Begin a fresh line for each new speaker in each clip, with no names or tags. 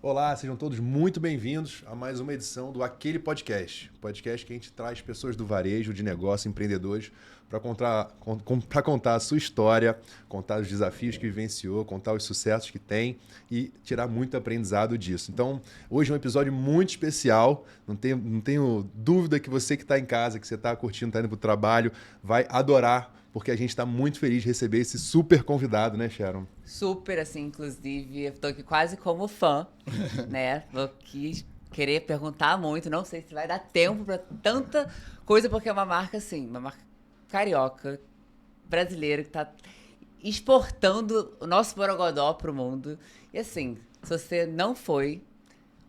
Olá, sejam todos muito bem-vindos a mais uma edição do Aquele Podcast. Podcast que a gente traz pessoas do varejo, de negócio, empreendedores, para contar a sua história, contar os desafios que vivenciou, contar os sucessos que tem e tirar muito aprendizado disso. Então, hoje é um episódio muito especial. Não tenho dúvida que você que está em casa, que você está curtindo, está indo para o trabalho, vai adorar, porque a gente está muito feliz de receber esse super convidado, né, Sharon?
Super, assim, inclusive, eu tô aqui quase como fã, né? Vou aqui querer perguntar muito, não sei se vai dar tempo pra tanta coisa, porque é uma marca, assim, uma marca carioca, brasileira, que tá exportando o nosso Borogodó pro mundo. E assim, se você não foi,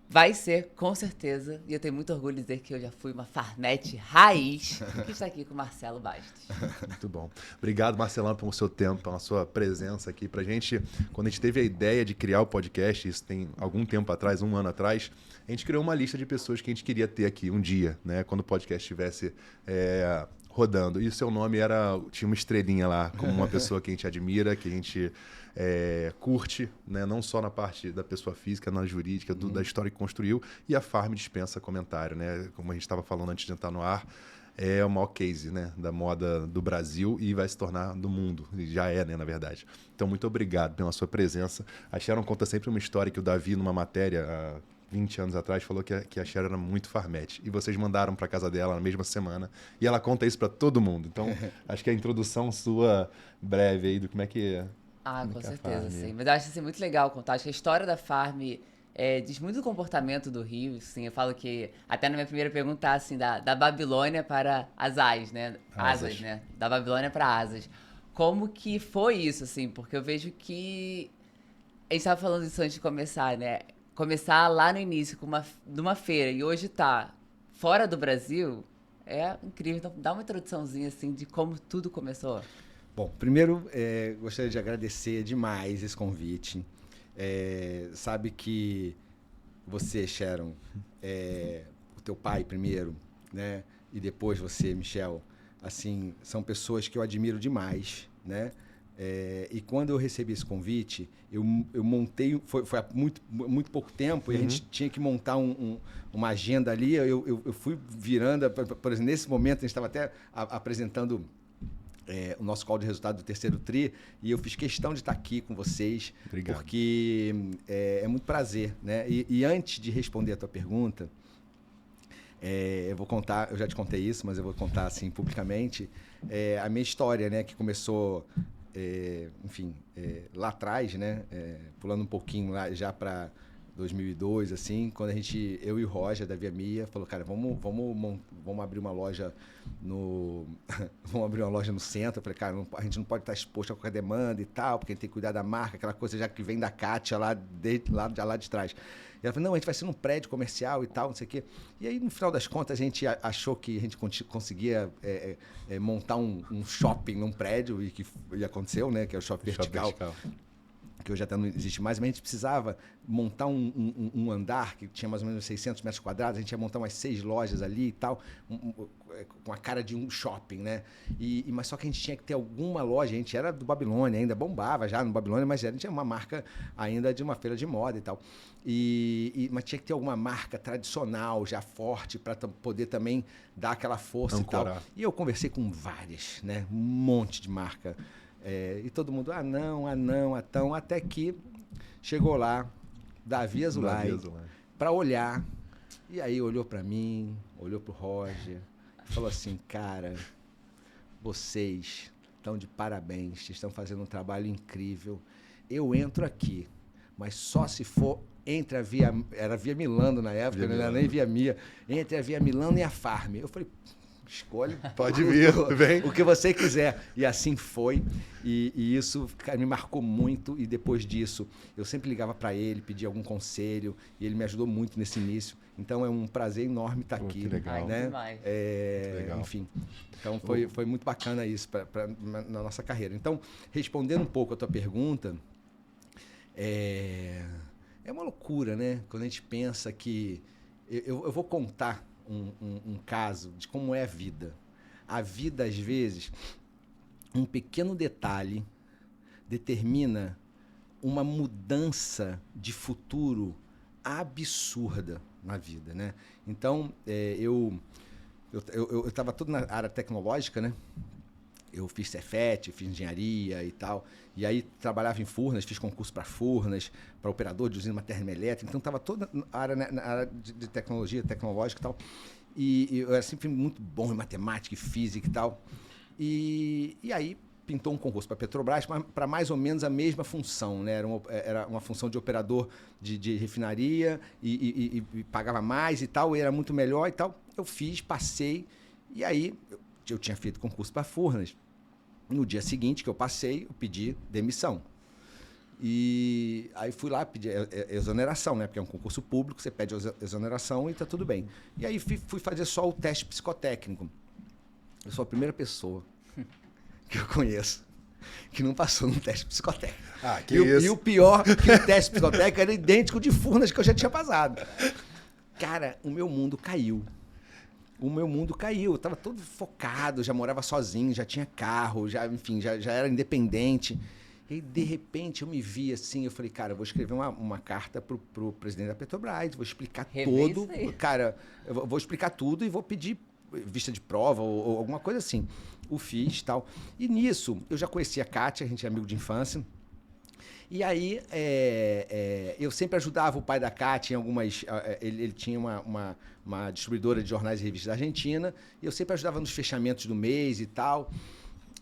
vai ser, com certeza, e eu tenho muito orgulho de dizer que eu já fui uma farmete raiz, que está aqui com o Marcelo Bastos.
Muito bom. Obrigado, Marcelão, pelo seu tempo, pela sua presença aqui pra gente. Quando a gente teve a ideia de criar o podcast, isso tem algum tempo atrás, 1 ano atrás, a gente criou uma lista de pessoas que a gente queria ter aqui um dia, né? Quando o podcast estivesse rodando. E o seu nome tinha uma estrelinha lá, como uma pessoa que a gente admira, que a gente curte, né? Não só na parte da pessoa física, na jurídica, da história que construiu. E a Farm dispensa comentário, né? Como a gente estava falando antes de entrar no ar, é o maior case, né, da moda do Brasil e vai se tornar do mundo. E já é, né, na verdade. Então, muito obrigado pela sua presença. A Sharon conta sempre uma história que o Davi, numa matéria, há 20 anos atrás, falou que a Sharon era muito farmete. E vocês mandaram para casa dela na mesma semana. E ela conta isso para todo mundo. Então, acho que a introdução sua, breve aí, do como é que
Ah,
como é
com
que é a
certeza,
Farm.
sim. Mas eu acho assim, muito legal contar. Acho que a história da Farm diz muito do comportamento do Rio. Assim, eu falo que, até na minha primeira pergunta, assim, da Babilônia para as Asas, né?
Asas.
Né? Da Babilônia para Asas. Como que foi isso, assim? Porque eu vejo que... A gente estava falando isso antes de começar, né? Começar lá no início, numa feira, e hoje tá fora do Brasil, é incrível. Então, dá uma introduçãozinha, assim, de como tudo começou.
Bom, primeiro gostaria de agradecer demais esse convite. Sabe que você, Sharon, o teu pai primeiro, né? E depois você, Michel, assim, são pessoas que eu admiro demais, né? E quando eu recebi esse convite, eu montei, foi há muito pouco tempo, e a gente tinha que montar uma agenda ali. Eu fui virando, por exemplo, nesse momento a gente estava até apresentando o nosso call de resultado do terceiro TRI, e eu fiz questão de estar aqui com vocês.
Obrigado.
Porque é muito prazer, né? E antes de responder a tua pergunta, eu vou contar, eu já te contei isso, mas eu vou contar assim publicamente, a minha história, né? Que começou, enfim, lá atrás, né? Pulando um pouquinho lá já para 2002, assim, quando eu e o Roger da Via Mia falou, cara, vamos abrir uma loja vamos abrir uma loja no centro. Eu falei, cara, a gente não pode estar exposto a qualquer demanda e tal, porque a gente tem que cuidar da marca, aquela coisa já que vem da Kátia lá de trás. E ela falou, não, a gente vai ser num prédio comercial e tal, não sei o quê. E aí, no final das contas, a gente achou que a gente conseguia montar um shopping num prédio, e aconteceu, né? Que é o Shopping Vertical. Que hoje até não existe mais, mas a gente precisava montar um andar que tinha mais ou menos 600 metros quadrados, a gente ia montar umas 6 lojas ali e tal, com a cara de um shopping, né? Mas só que a gente tinha que ter alguma loja, a gente era do Babilônia, ainda bombava já no Babilônia, mas a gente tinha uma marca ainda de uma feira de moda e tal. Mas tinha que ter alguma marca tradicional, já forte, para poder também dar aquela força
Ancorar.
e tal. E eu conversei com várias, né? Um monte de marca. E todo mundo, até que chegou lá Davi Azulay para olhar. E aí olhou para mim, olhou para o Roger e falou assim, cara, vocês estão de parabéns, vocês estão fazendo um trabalho incrível. Eu entro aqui, mas só se for entre era Via Milano na época, não era nem Via Mia, entre a Via Milano e a Farm. Eu falei, escolhe.
Pode vir, vem.
O que você quiser. E assim foi. E isso, cara, me marcou muito. E depois disso, eu sempre ligava para ele, pedia algum conselho. E ele me ajudou muito nesse início. Então é um prazer enorme estar aqui.
Que legal.
Né?
Demais.
Legal.
Enfim. Então foi muito bacana isso na nossa carreira. Então, respondendo um pouco a tua pergunta, é uma loucura, né? Quando a gente pensa que... Eu vou contar um caso de como é a vida. A vida, às vezes, um pequeno detalhe determina uma mudança de futuro absurda na vida, né? Então, eu estava todo na área tecnológica, né? Eu fiz Cefet, fiz engenharia e tal. E aí trabalhava em Furnas, fiz concurso para Furnas, para operador de usina termoelétrica. Então estava toda na área de tecnologia, tecnológica e tal. E eu era sempre muito bom em matemática e física e tal. E aí pintou um concurso para a Petrobras para mais ou menos a mesma função, né? Era uma função de operador de refinaria e pagava mais e tal, e era muito melhor e tal. Eu fiz, passei, e aí eu tinha feito concurso para Furnas. No dia seguinte que eu passei, eu pedi demissão. E aí fui lá pedir exoneração, né? Porque é um concurso público, você pede exoneração e tá tudo bem. E aí fui fazer só o teste psicotécnico. Eu sou a primeira pessoa que eu conheço que não passou no teste psicotécnico. E o pior, que o teste psicotécnico era idêntico de Furnas que eu já tinha passado. Cara, o meu mundo caiu. Eu estava todo focado, já morava sozinho, já tinha carro, já era independente. E aí, de repente, eu me vi assim, eu falei, cara, eu vou escrever uma carta pro presidente da Petrobras, vou explicar tudo. Cara, eu vou explicar tudo e vou pedir vista de prova ou alguma coisa assim. O fiz e tal. E nisso, eu já conhecia a Kátia, a gente é amigo de infância. E aí, eu sempre ajudava o pai da Kátia em algumas... Ele tinha uma distribuidora de jornais e revistas da Argentina, e eu sempre ajudava nos fechamentos do mês e tal.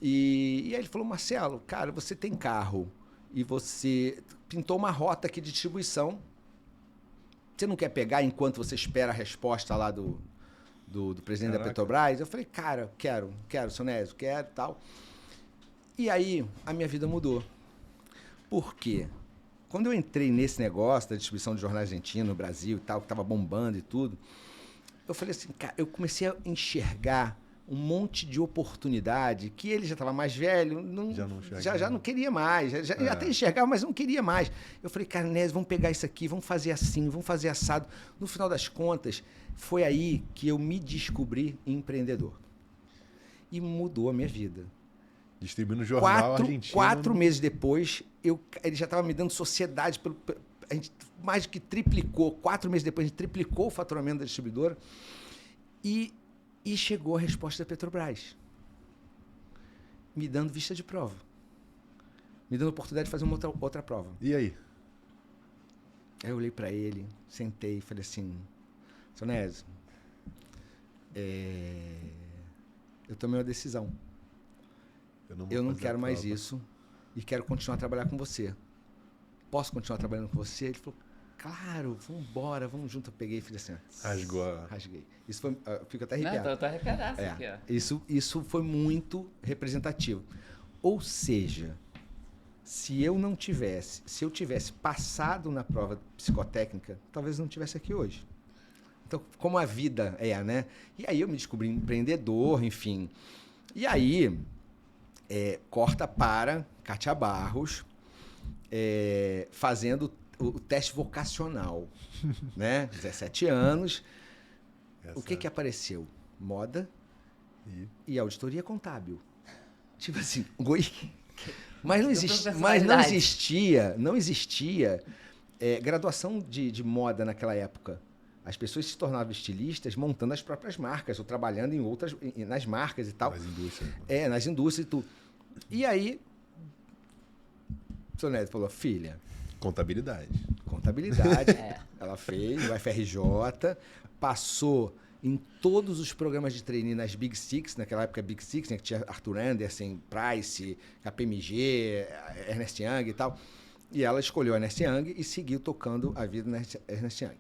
E aí ele falou, Marcelo, cara, você tem carro e você pintou uma rota aqui de distribuição. Você não quer pegar enquanto você espera a resposta lá do presidente da Petrobras? Eu falei, cara, quero, seu Nésio, quero e tal. E aí, a minha vida mudou. Por quê? Quando eu entrei nesse negócio da distribuição de jornais argentinos no Brasil e tal, que estava bombando e tudo, eu falei assim, cara, eu comecei a enxergar um monte de oportunidade que ele já estava mais velho, já não queria mais, até enxergava, mas não queria mais. Eu falei, cara, Nésio, vamos pegar isso aqui, vamos fazer assim, vamos fazer assado. No final das contas, foi aí que eu me descobri empreendedor. E mudou a minha vida.
Distribuindo jornal argentino.
4 meses depois, ele já estava me dando sociedade. A gente mais que triplicou. 4 meses depois, a gente triplicou o faturamento da distribuidora. E chegou a resposta da Petrobras. Me dando vista de prova. Me dando a oportunidade de fazer uma outra prova.
E aí?
Aí eu olhei para ele, sentei e falei assim, seu Nésio, eu tomei uma decisão. Eu não quero mais isso e quero continuar a trabalhar com você. Posso continuar trabalhando com você? Ele falou, claro, vamos embora, vamos junto. Eu peguei e fiz assim. Rasguei. Isso foi, fico até arrepiado.
Não, tô arrepiadaço aqui, ó.
Isso foi muito representativo. Ou seja, se eu tivesse passado na prova psicotécnica, talvez eu não estivesse aqui hoje. Então, como a vida né? E aí eu me descobri empreendedor, enfim. E aí... corta para Kátia Barros fazendo o teste vocacional, né? 17 anos. O que apareceu? Moda e auditoria contábil. Tipo assim, mas não existia graduação de moda naquela época. As pessoas se tornavam estilistas montando as próprias marcas ou trabalhando nas marcas e tal.
Nas indústrias.
Nas indústrias e tudo. E aí, o seu Neto falou, filha...
Contabilidade. Ela fez o FRJ, passou em todos os programas de trainee nas Big Six, naquela época Big Six, né, que tinha Arthur Andersen, Price, KPMG, Ernst Young e tal. E ela escolheu a Ernst Young e seguiu tocando a vida na Ernst Young.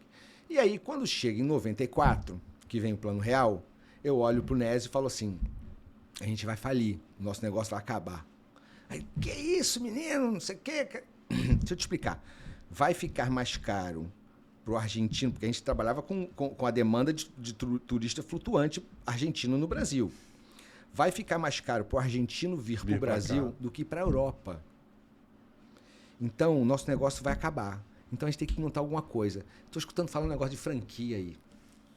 E aí, quando chega em 94, que vem o Plano Real, eu olho pro Nésio e falo assim, a gente vai falir, o nosso negócio vai acabar. Aí, que isso, menino, não sei o quê. Deixa eu te explicar. Vai ficar mais caro pro argentino, porque a gente trabalhava com a demanda de turista flutuante argentino no Brasil. Vai ficar mais caro pro argentino vir pro Brasil do que pra Europa. Então, o nosso negócio vai acabar. Então, a gente tem que montar alguma coisa. Estou escutando falar um negócio de franquia aí.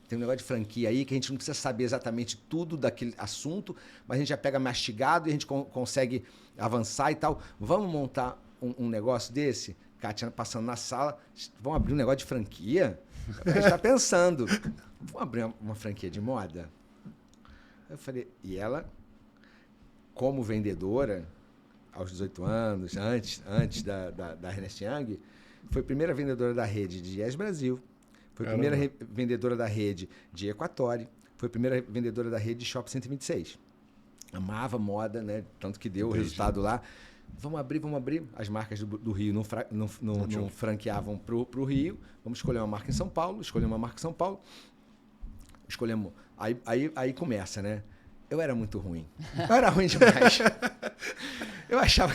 Tem um negócio de franquia aí que a gente não precisa saber exatamente tudo daquele assunto, mas a gente já pega mastigado e a gente consegue avançar e tal. Vamos montar um negócio desse?
Kátia passando na sala, vão abrir um negócio de franquia? A gente está pensando, vamos abrir uma franquia de moda? Eu falei, e ela, como vendedora, aos 18 anos, antes da Ernest Young, foi a primeira vendedora da rede de Yes Brasil, foi a primeira vendedora da rede de Equatori, foi a primeira vendedora da rede de Shop 126. Amava moda, né? Tanto que deu o resultado lá. Vamos abrir. As marcas do Rio não franqueavam para o Rio. Vamos escolher uma marca em São Paulo. Escolhemos. Aí começa, né? Eu era muito ruim. Eu era ruim demais. Eu achava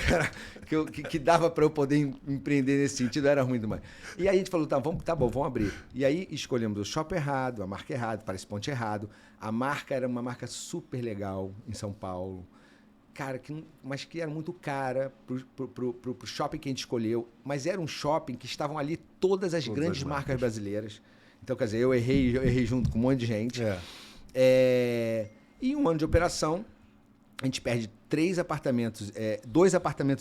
que dava para eu poder empreender nesse sentido, eu era ruim demais. E aí a gente falou, tá bom, vamos abrir. E aí escolhemos o shopping errado, a marca errada, para esse ponto errado. A marca era uma marca super legal em São Paulo. Cara, mas que era muito cara pro shopping que a gente escolheu. Mas era um shopping que estavam ali todas as grandes marcas brasileiras. Então, quer dizer, eu errei junto com um monte de gente. E um ano de operação, a gente perde 2 apartamentos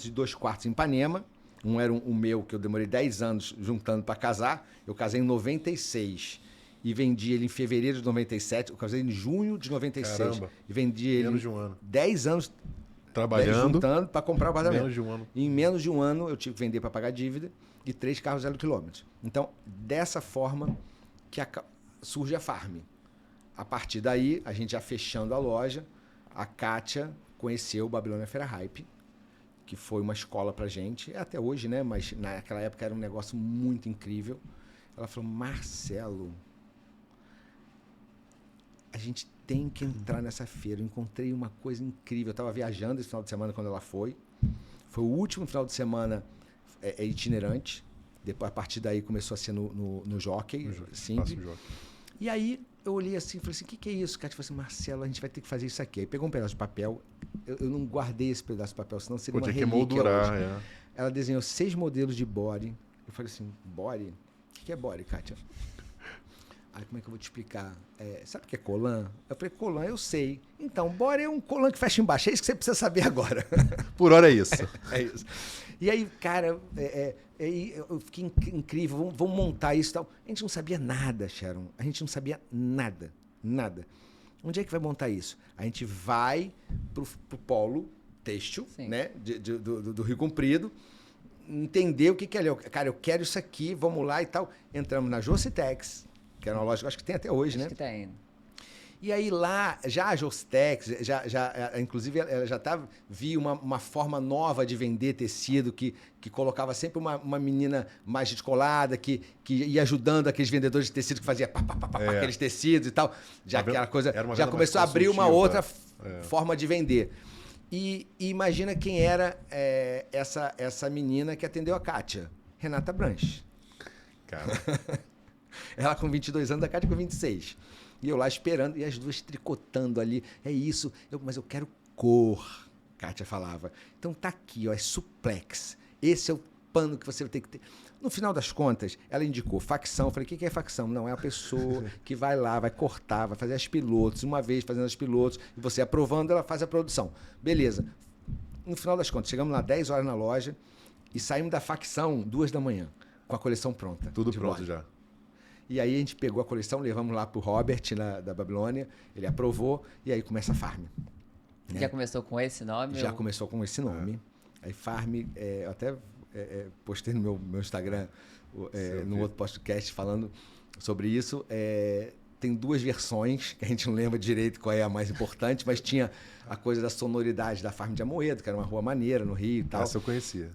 de 2 quartos em Ipanema. Um era o meu, que eu demorei 10 anos juntando para casar. Eu casei em 96 e vendi ele em fevereiro de 97. Eu casei em junho de 96. Caramba. E vendi ele
menos de um ano.
10 anos
trabalhando,
juntando para comprar o apartamento.
Menos de um ano.
Em menos de um ano eu tive que vender para pagar dívida e 3 carros 0 quilômetros. Então, dessa forma que surge a Farm. A partir daí, a gente já fechando a loja, a Kátia conheceu o Babilônia Feira Hype, que foi uma escola pra gente, até hoje, né? Mas naquela época era um negócio muito incrível. Ela falou, Marcelo, a gente tem que entrar nessa feira. Eu encontrei uma coisa incrível. Eu estava viajando esse final de semana quando ela foi. Foi o último final de semana itinerante. Depois, a partir daí, começou a ser no Jockey, simples. E aí, eu olhei assim e falei assim, o que é isso? Kátia falou assim, Marcelo, a gente vai ter que fazer isso aqui. Aí pegou um pedaço de papel. Eu não guardei esse pedaço de papel, senão seria uma relíquia hoje.
Moldurar,
Ela desenhou 6 modelos de body. Eu falei assim, body? O que é body, Kátia? Aí, como é que eu vou te explicar? Sabe o que é colã? Eu falei, colã, eu sei. Então, body é um colã que fecha embaixo. É isso que você precisa saber agora.
Por hora é isso.
É isso. E aí, cara, eu fiquei incrível. Vamos montar isso e tal. A gente não sabia nada, Sharon. A gente não sabia nada. Nada. Onde é que vai montar isso? A gente vai pro polo têxtil, né? Do Rio Comprido. Entender o que é ali. Cara, eu quero isso aqui, vamos lá e tal. Entramos na Jocitex, que era uma loja que eu acho que tem até hoje, né?
Acho que tem.
E aí lá, já a Jocitex, inclusive ela já via uma forma nova de vender tecido, que colocava sempre uma menina mais descolada, que ia ajudando aqueles vendedores de tecido que fazia aqueles tecidos e tal. Já aquela coisa, já começou a abrir uma outra forma de vender. E imagina quem era essa menina que atendeu a Kátia, Renata Branche.
Cara.
Ela com 22 anos, a Kátia com 26. E eu lá esperando, e as duas tricotando ali. É isso, mas eu quero cor, Kátia falava. Então tá aqui, ó, é suplex. Esse é o pano que você vai ter que ter. No final das contas, ela indicou facção. Eu falei, o que é facção? Não, é a pessoa que vai lá, vai cortar, vai fazer as pilotos. Uma vez fazendo as pilotos, e você aprovando, ela faz a produção. Beleza. No final das contas, chegamos lá 10 horas na loja e saímos da facção 2 da manhã, com a coleção pronta.
Tudo pronto já.
E aí a gente pegou a coleção, levamos lá pro Robert, da Babilônia, ele aprovou, e aí começa a Farm. Né?
Já começou com esse nome?
Já começou com esse nome. Aí Farm, eu até postei no meu Instagram, no outro podcast, falando sobre isso. Tem 2 versões, que a gente não lembra direito qual é a mais importante, mas tinha a coisa da sonoridade da Farm de Amoedo, que era uma rua maneira no Rio e tal.
Essa eu conhecia.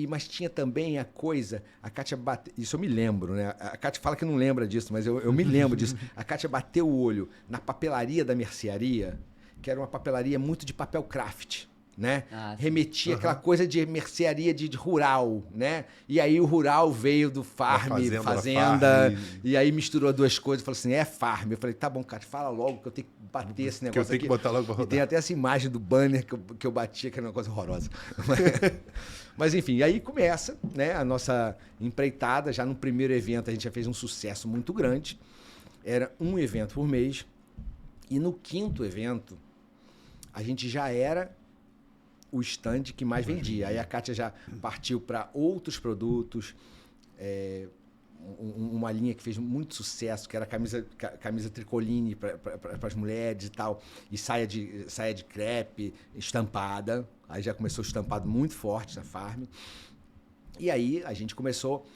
Mas tinha também a coisa, a Kátia bateu, isso eu me lembro, né? A Kátia fala que não lembra disso, mas eu me lembro disso. A Kátia bateu o olho na papelaria da mercearia, que era uma papelaria muito de papel craft, né? Remetia aquela coisa de mercearia de rural, né? E aí o rural veio do Farm, fazenda, e aí misturou 2 coisas e falou assim, é Farm. Eu falei, tá bom, Kátia, fala logo que eu tenho que bater esse negócio aqui.
Que eu tenho que botar logo pra rodar.
E tem até essa imagem do banner que eu batia, que era uma coisa horrorosa. Mas enfim, aí começa, né, a nossa empreitada. Já no primeiro evento a gente já fez um sucesso muito grande. Era um evento por mês. E no 5º evento, a gente já era o stand que mais vendia. Aí a Kátia já partiu para outros produtos, uma linha que fez muito sucesso, que era camisa tricoline para as mulheres e tal, e saia de crepe estampada. Aí já começou o estampado muito forte na Farm. E aí a gente começou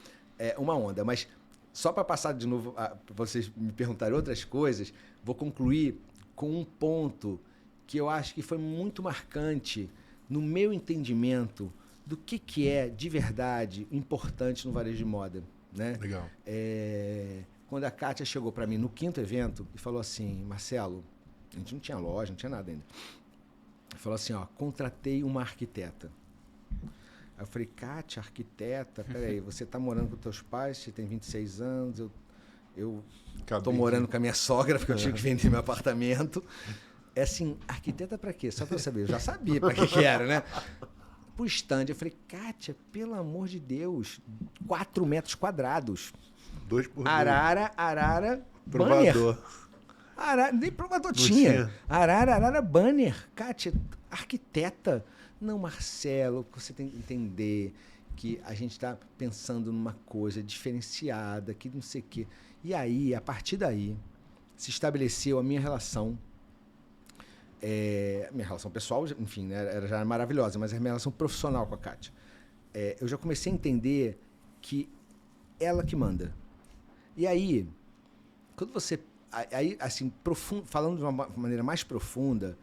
uma onda. Mas só para passar de novo, para vocês me perguntarem outras coisas, vou concluir com um ponto que eu acho que foi muito marcante no meu entendimento do que é de verdade importante no varejo de moda. Né?
Legal.
Quando a Kátia chegou para mim no 5º evento e falou assim, Marcelo, a gente não tinha loja, não tinha nada ainda. Falou assim, ó, contratei uma arquiteta. Aí eu falei, Kátia, arquiteta, peraí, você tá morando com teus pais, você tem 26 anos, eu tô morando com a minha sogra, porque eu tive que vender meu apartamento. É assim, arquiteta para quê? Só para eu saber, eu já sabia para que era, né? Pro stand, eu falei, Kátia, pelo amor de Deus, 4 metros quadrados.
2 por 2.
Arara,
Provador.
Banner. Nem provador tinha. Arara, banner. Kátia, arquiteta. Não, Marcelo, você tem que entender que a gente está pensando numa coisa diferenciada, que não sei o quê. E aí, a partir daí, se estabeleceu a minha relação. Minha relação pessoal, enfim, né, era já maravilhosa, mas a minha relação profissional com a Kátia. Eu já comecei a entender que ela que manda. E aí, quando você... Aí, assim, falando de uma maneira mais profunda,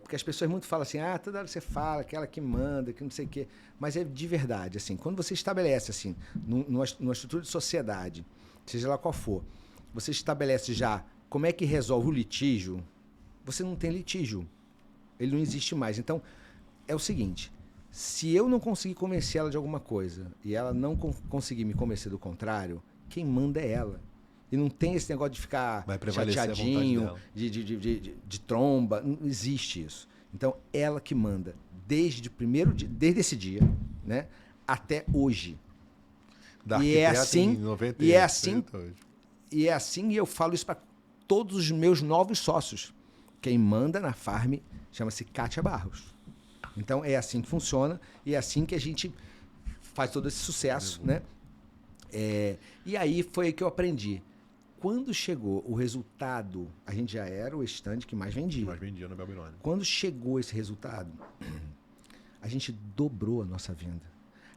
porque as pessoas muito falam assim, toda hora você fala que ela que manda, que não sei o quê, mas é de verdade, assim, quando você estabelece, assim, numa estrutura de sociedade, seja lá qual for, você estabelece já como é que resolve o litígio, você não tem litígio. Ele não existe mais. Então, é o seguinte, se eu não conseguir convencer ela de alguma coisa e ela não conseguir me convencer do contrário, quem manda é ela. E não tem esse negócio de ficar chateadinho, de tromba. Não existe isso. Então, ela que manda desde esse dia, né, até hoje. E é assim, e eu falo isso para todos os meus novos sócios. Quem manda na Farm chama-se Kátia Barros. Então, é assim que funciona e é assim que a gente faz todo esse sucesso, né? E aí foi aí que eu aprendi. Quando chegou o resultado, a gente já era o stand que mais vendia.
Que mais vendia no Babilônia.
Quando chegou esse resultado, a gente dobrou a nossa venda.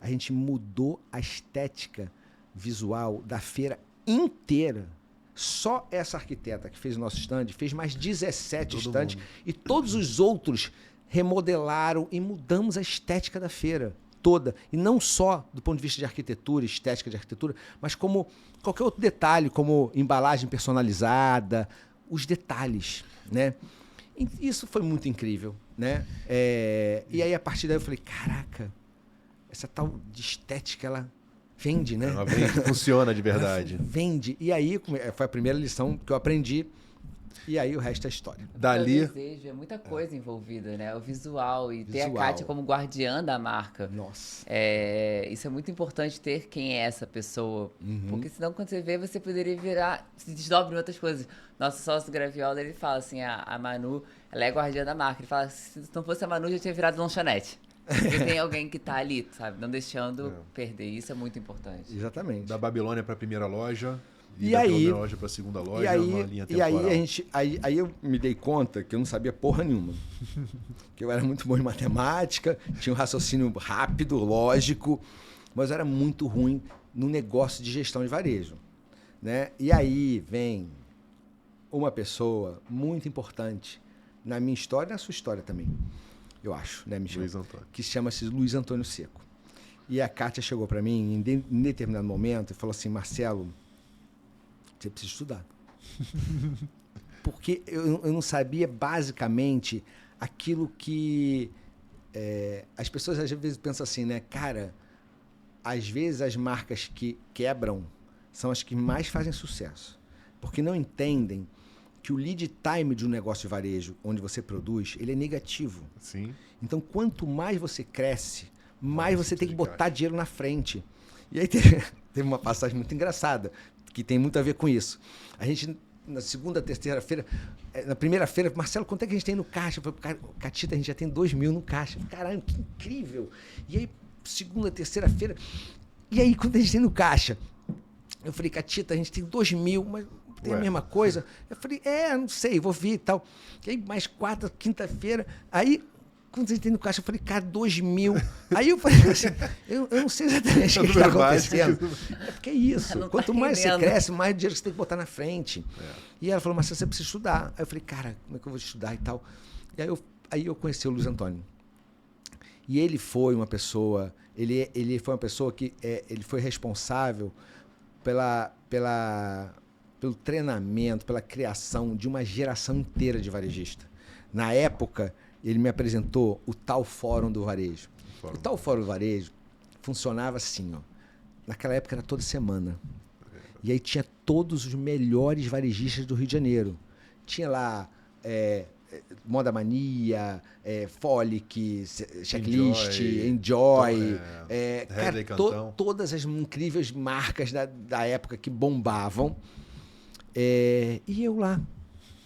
A gente mudou a estética visual da feira inteira. Só essa arquiteta que fez o nosso stand fez mais 17 stands e todos os outros remodelaram e mudamos a estética da feira toda. E não só do ponto de vista de arquitetura, estética de arquitetura, mas como qualquer outro detalhe, como embalagem personalizada, os detalhes, né? E isso foi muito incrível, né? E aí, a partir daí, eu falei, caraca, essa tal de estética, ela vende, né?
Ela vende, funciona de verdade.
Vende. E aí, foi a primeira lição que eu aprendi. E aí, o resto é história.
Dali...
O desejo, é muita coisa envolvida, né? O visual e ter a Kátia como guardiã da marca.
Nossa.
Isso é muito importante ter quem é essa pessoa. Porque senão, quando você vê, você poderia se desdobra em outras coisas. Nosso sócio Graviola, ele fala assim, a Manu, ela é guardiã da marca. Ele fala, se não fosse a Manu, já tinha virado lanchonete. Porque tem alguém que tá ali, sabe? Não deixando perder. Isso é muito importante.
Exatamente.
Da Babilônia para a primeira loja.
E
da
aí,
primeira loja para a segunda loja, uma linha temporal.
Aí eu me dei conta que eu não sabia porra nenhuma. Que eu era muito bom em matemática, tinha um raciocínio rápido, lógico, mas eu era muito ruim no negócio de gestão de varejo, né? E aí vem uma pessoa muito importante na minha história e na sua história também, eu acho, né, Michel?
Luiz Antônio.
Que chama-se Luiz Antônio Seco. E a Kátia chegou para mim em determinado momento e falou assim, Marcelo, você precisa estudar. Porque eu não sabia basicamente aquilo que as pessoas às vezes pensam assim, né? Cara, às vezes as marcas que quebram são as que mais fazem sucesso. Porque não entendem que o lead time de um negócio de varejo, onde você produz, ele é negativo.
Sim.
Então, quanto mais você cresce, mais você tem que botar dinheiro na frente. E aí teve uma passagem muito engraçada, que tem muito a ver com isso. A gente, na segunda, terceira-feira, na primeira feira, Marcelo, quanto é que a gente tem no caixa? Eu falei, Catita, a gente já tem 2.000 no caixa. Eu falei, caralho, que incrível. E aí, segunda, terceira-feira, e aí, quanto a gente tem no caixa? Eu falei, Catita, a gente tem 2.000, mas tem a mesma coisa? Eu falei, não sei, vou ver e tal. E aí, mais quarta, quinta-feira, aí... Quando a gente tem no caixa, eu falei, cara, 2.000. Aí eu falei assim, eu não sei exatamente o que está acontecendo. É porque é isso. Quanto mais você cresce, mais dinheiro você tem que botar na frente. E ela falou, mas você precisa estudar. Aí eu falei, cara, como é que eu vou estudar e tal? E aí eu conheci o Luiz Antônio. E ele foi uma pessoa, ele foi uma pessoa que ele foi responsável pelo treinamento, pela criação de uma geração inteira de varejista. Na época, ele me apresentou o tal Fórum do Varejo. O tal Fórum do Varejo funcionava assim, ó. Naquela época era toda semana. E aí tinha todos os melhores varejistas do Rio de Janeiro. Tinha lá Moda Mania, Folic, Checklist, Enjoy, cara, todas as incríveis marcas da época que bombavam. E eu lá,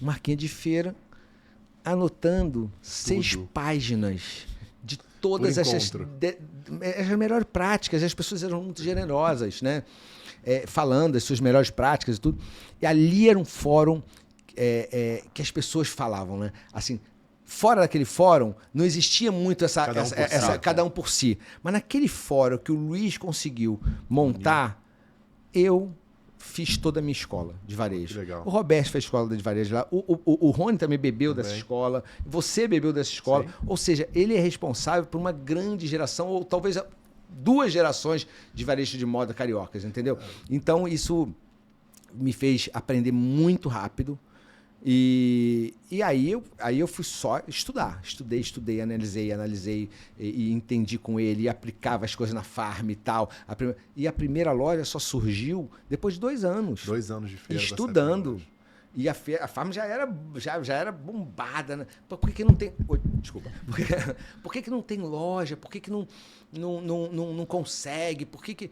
marquinha de feira, anotando 6 páginas de todas as melhores práticas. As pessoas eram muito generosas, né? Falando as suas melhores práticas e tudo. E ali era um fórum que as pessoas falavam, né? Assim, fora daquele fórum, não existia muito cada um por si. Mas naquele fórum que o Luiz conseguiu montar, eu fiz toda a minha escola de varejo. O Roberto fez escola de varejo lá. O Rony também bebeu dessa escola. Você bebeu dessa escola. Sim. Ou seja, ele é responsável por uma grande geração, ou talvez 2 gerações de varejo de moda cariocas, entendeu? Então, isso me fez aprender muito rápido. E aí eu fui só estudar. Estudei, analisei e entendi com ele, e aplicava as coisas na farm e tal. E a primeira loja só surgiu depois de 2 anos.
2 anos de feira.
Estudando. E a farm já era bombada, né? Por que não tem... Desculpa. Por que não tem loja? Por que não consegue? Por que...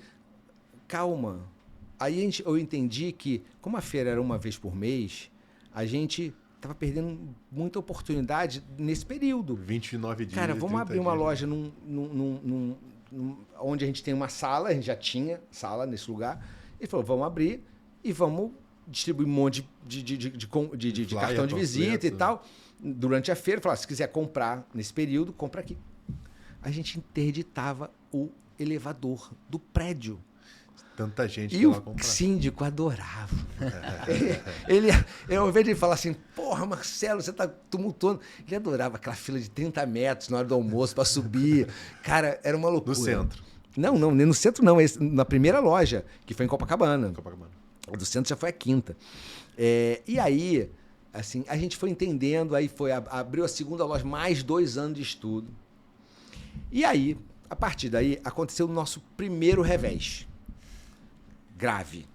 Calma. Aí eu entendi que, como a feira era uma vez por mês, a gente estava perdendo muita oportunidade nesse período.
29 dias.
Cara, vamos abrir uma loja onde a gente tem uma sala, a gente já tinha sala nesse lugar. Ele falou, vamos abrir e vamos distribuir um monte de cartão de visita e tal. Durante a feira, falar, se quiser comprar nesse período, compra aqui. A gente interditava o elevador do prédio.
Tanta gente
que o síndico adorava. Ao invés de falar assim, porra, Marcelo, você tá tumultuando. Ele adorava aquela fila de 30 metros na hora do almoço para subir. Cara, era uma loucura.
No centro?
Não, nem no centro não. Na primeira loja, que foi em Copacabana. A do centro já foi a 5ª. E aí, assim, a gente foi entendendo, aí abriu a segunda loja, mais 2 anos de estudo. E aí, a partir daí, aconteceu o nosso primeiro revés. Grave.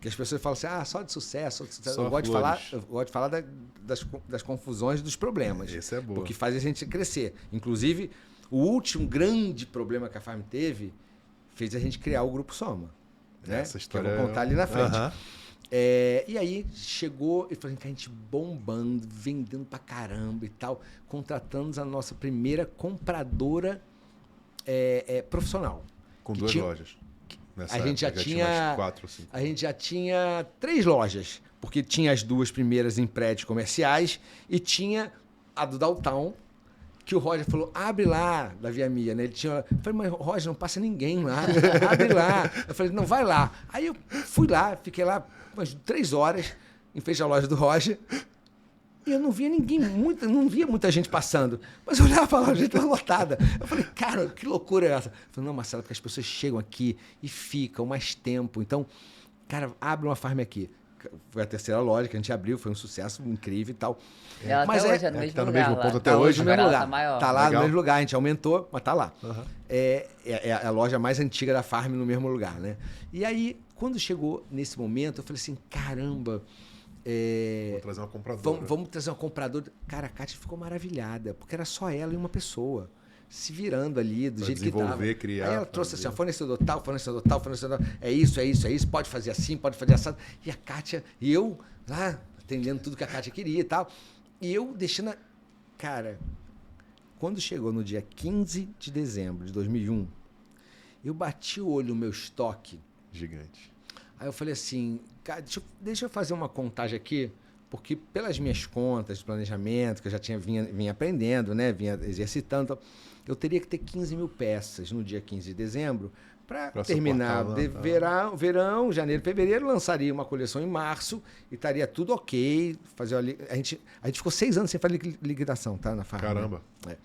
Que as pessoas falam assim, só de sucesso. Eu gosto de falar das confusões, dos problemas.
Esse é bom.
Porque faz a gente crescer. Inclusive, o último grande problema que a Farm teve fez a gente criar o Grupo Soma. Né?
Essa história
que eu vou contar ali na frente. E aí chegou e falou que a gente bombando, vendendo pra caramba e tal. Contratamos a nossa primeira compradora profissional.
Com 2 lojas.
A gente já tinha
mais 4 ou 5.
A gente já tinha 3 lojas, porque tinha as 2 primeiras em prédios comerciais e tinha a do Downtown, que o Roger falou, abre lá, da Via Mia, né? Eu falei, mas Roger, não passa ninguém lá, abre lá. Eu falei, não, vai lá. Aí eu fui lá, fiquei lá umas 3 horas em frente à loja do Roger. E eu não via ninguém, não via muita gente passando. Mas eu olhava para lá, a gente estava lotada. Eu falei, cara, que loucura é essa? Eu falei, não, Marcelo, porque as pessoas chegam aqui e ficam mais tempo. Então, cara, abre uma farm aqui. Foi a 3ª loja que a gente abriu, foi um sucesso incrível e tal.
Ela
mas
até hoje é no mesmo
tá no
lugar.
mesmo ponto até
tá
hoje,
no mesmo lugar. Tá lá
Legal.
no mesmo lugar, a gente aumentou, mas tá lá.
Uhum.
É a loja mais antiga da farm no mesmo lugar, né? E aí, quando chegou nesse momento, eu falei assim, caramba...
Vou trazer uma compradora.
Vamos trazer uma compradora. Cara, a Kátia ficou maravilhada, porque era só ela e uma pessoa. se virando ali, do
Pra
jeito que estava.
desenvolver, criar,
Aí ela trouxe
fazer.
assim, ó, fornecedor tal, é isso, pode fazer assim, pode fazer assado. E a Kátia, e eu lá, atendendo tudo que a Kátia queria e tal. E eu deixando... Cara, quando chegou no dia 15 de dezembro de 2001, eu bati o olho no meu estoque.
Gigante.
Aí eu falei assim, cara, deixa eu fazer uma contagem aqui, porque pelas minhas contas de planejamento, que eu já vinha aprendendo, né, vinha exercitando, eu teria que ter 15 mil peças no dia 15 de dezembro para terminar verão, janeiro, fevereiro, lançaria uma coleção em março e estaria tudo ok. A gente ficou 6 anos sem fazer liquidação, tá, na Farm.
Caramba.
Né?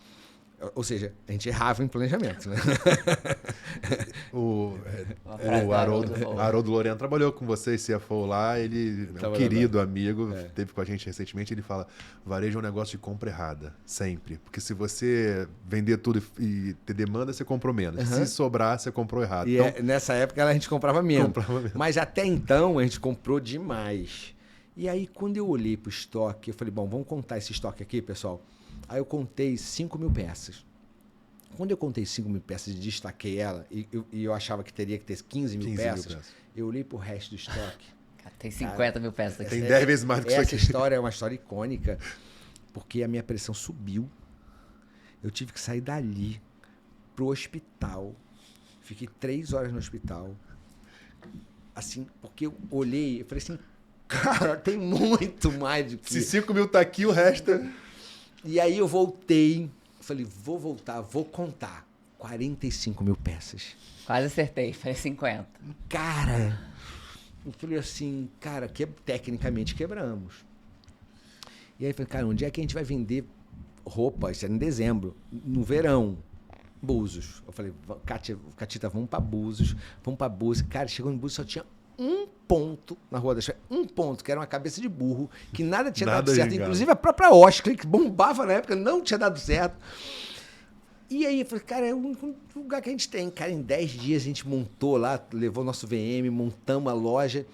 Ou seja, a gente errava em planejamento, né?
O Haroldo Lorena trabalhou com vocês, CFO lá, ele é um querido amigo, teve com a gente recentemente, ele fala, varejo é um negócio de compra errada, sempre. Porque se você vender tudo e ter demanda, você comprou menos. Se sobrar, você comprou errado.
E
então,
nessa época a gente comprava menos. Mas até então a gente comprou demais. E aí quando eu olhei pro estoque, eu falei, bom, vamos contar esse estoque aqui, pessoal. Aí eu contei 5 mil peças. Quando eu contei 5 mil peças e destaquei ela, e eu achava que teria que ter 15 mil peças, eu olhei pro resto do estoque.
Cara, tem 50 mil peças aqui.
Tem 10 vezes mais do que isso aqui.
Essa história é uma história icônica, porque a minha pressão subiu. Eu tive que sair dali pro hospital. Fiquei 3 horas no hospital. Assim, porque eu olhei e falei assim, cara, tem muito mais do que...
Se 5 mil tá aqui, o resto...
E aí eu voltei, falei, vou voltar, vou contar. 45 mil peças.
Quase acertei, falei 50.
Cara, eu falei assim, cara, tecnicamente quebramos. E aí eu falei, cara, onde é que a gente vai vender roupa? Isso era em dezembro, no verão. Búzios. Eu falei, Catita, vamos pra Búzios. Cara, chegou em Búzios, só tinha um ponto na Rua da Shopping, um ponto, que era uma cabeça de burro, que nada tinha dado certo. Inclusive a própria Oscar, que bombava na época, não tinha dado certo. E aí eu falei, cara, é o único lugar que a gente tem. Cara, em 10 dias a gente montou lá, levou nosso VM, montamos a loja.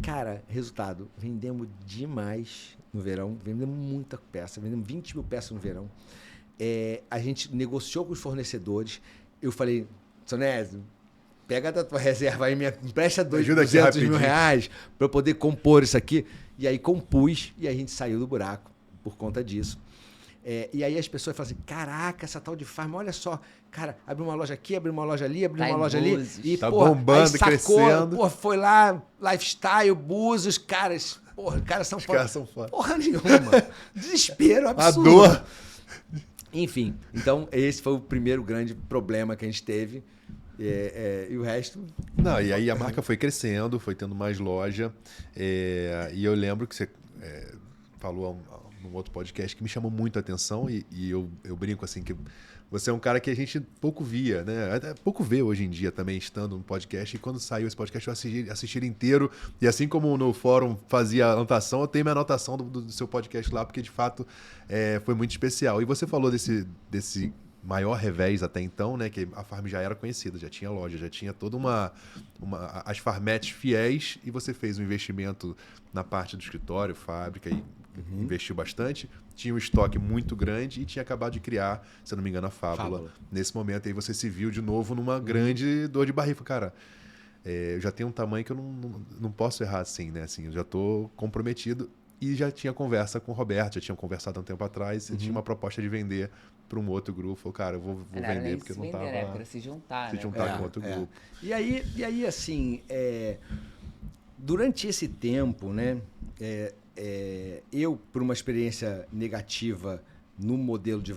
Cara, resultado, vendemos demais no verão, vendemos muita peça, vendemos 20 mil peças no verão. A gente negociou com os fornecedores. Eu falei, Sonésio, pega da tua reserva aí, me empresta 200 mil reais para eu poder compor isso aqui. E aí compus e a gente saiu do buraco por conta disso. E aí as pessoas falam assim, caraca, essa tal de Farm, olha só, cara, abriu uma loja aqui, abriu uma loja ali, abriu uma loja ali. E,
tá bombando, aí sacou, crescendo.
Pô, foi lá, Lifestyle, Búzios, caras, porra, caras são foda. Porra nenhuma. Desespero absurdo.
A dor.
Enfim, então esse foi o primeiro grande problema que a gente teve. E o resto...
Não, e aí a marca foi crescendo, foi tendo mais loja. E eu lembro que você falou num outro podcast que me chamou muito a atenção e eu brinco assim que você é um cara que a gente pouco via, né? Até pouco vê hoje em dia também, estando no podcast. E quando saiu esse podcast, eu assisti ele inteiro. E assim como no fórum fazia anotação, eu tenho minha anotação do seu podcast lá, porque de fato foi muito especial. E você falou desse maior revés até então, né? Que a Farm já era conhecida, já tinha loja, já tinha toda as farmetes fiéis, e você fez um investimento na parte do escritório, fábrica, e investiu bastante. Tinha um estoque muito grande e tinha acabado de criar, se eu não me engano, a Fábula. Nesse momento aí você se viu de novo numa grande dor de barriga. Cara, eu já tenho um tamanho que eu não posso errar assim, né? Assim, eu já estou comprometido. E já tinha conversa com o Roberto, já tinha conversado há um tempo atrás, você tinha uma proposta de vender para um outro grupo. Falou, cara, eu vou vender porque eu não estava...
Era se juntar, né?
Com outro grupo.
E aí assim, durante esse tempo, né, eu, por uma experiência negativa no modelo de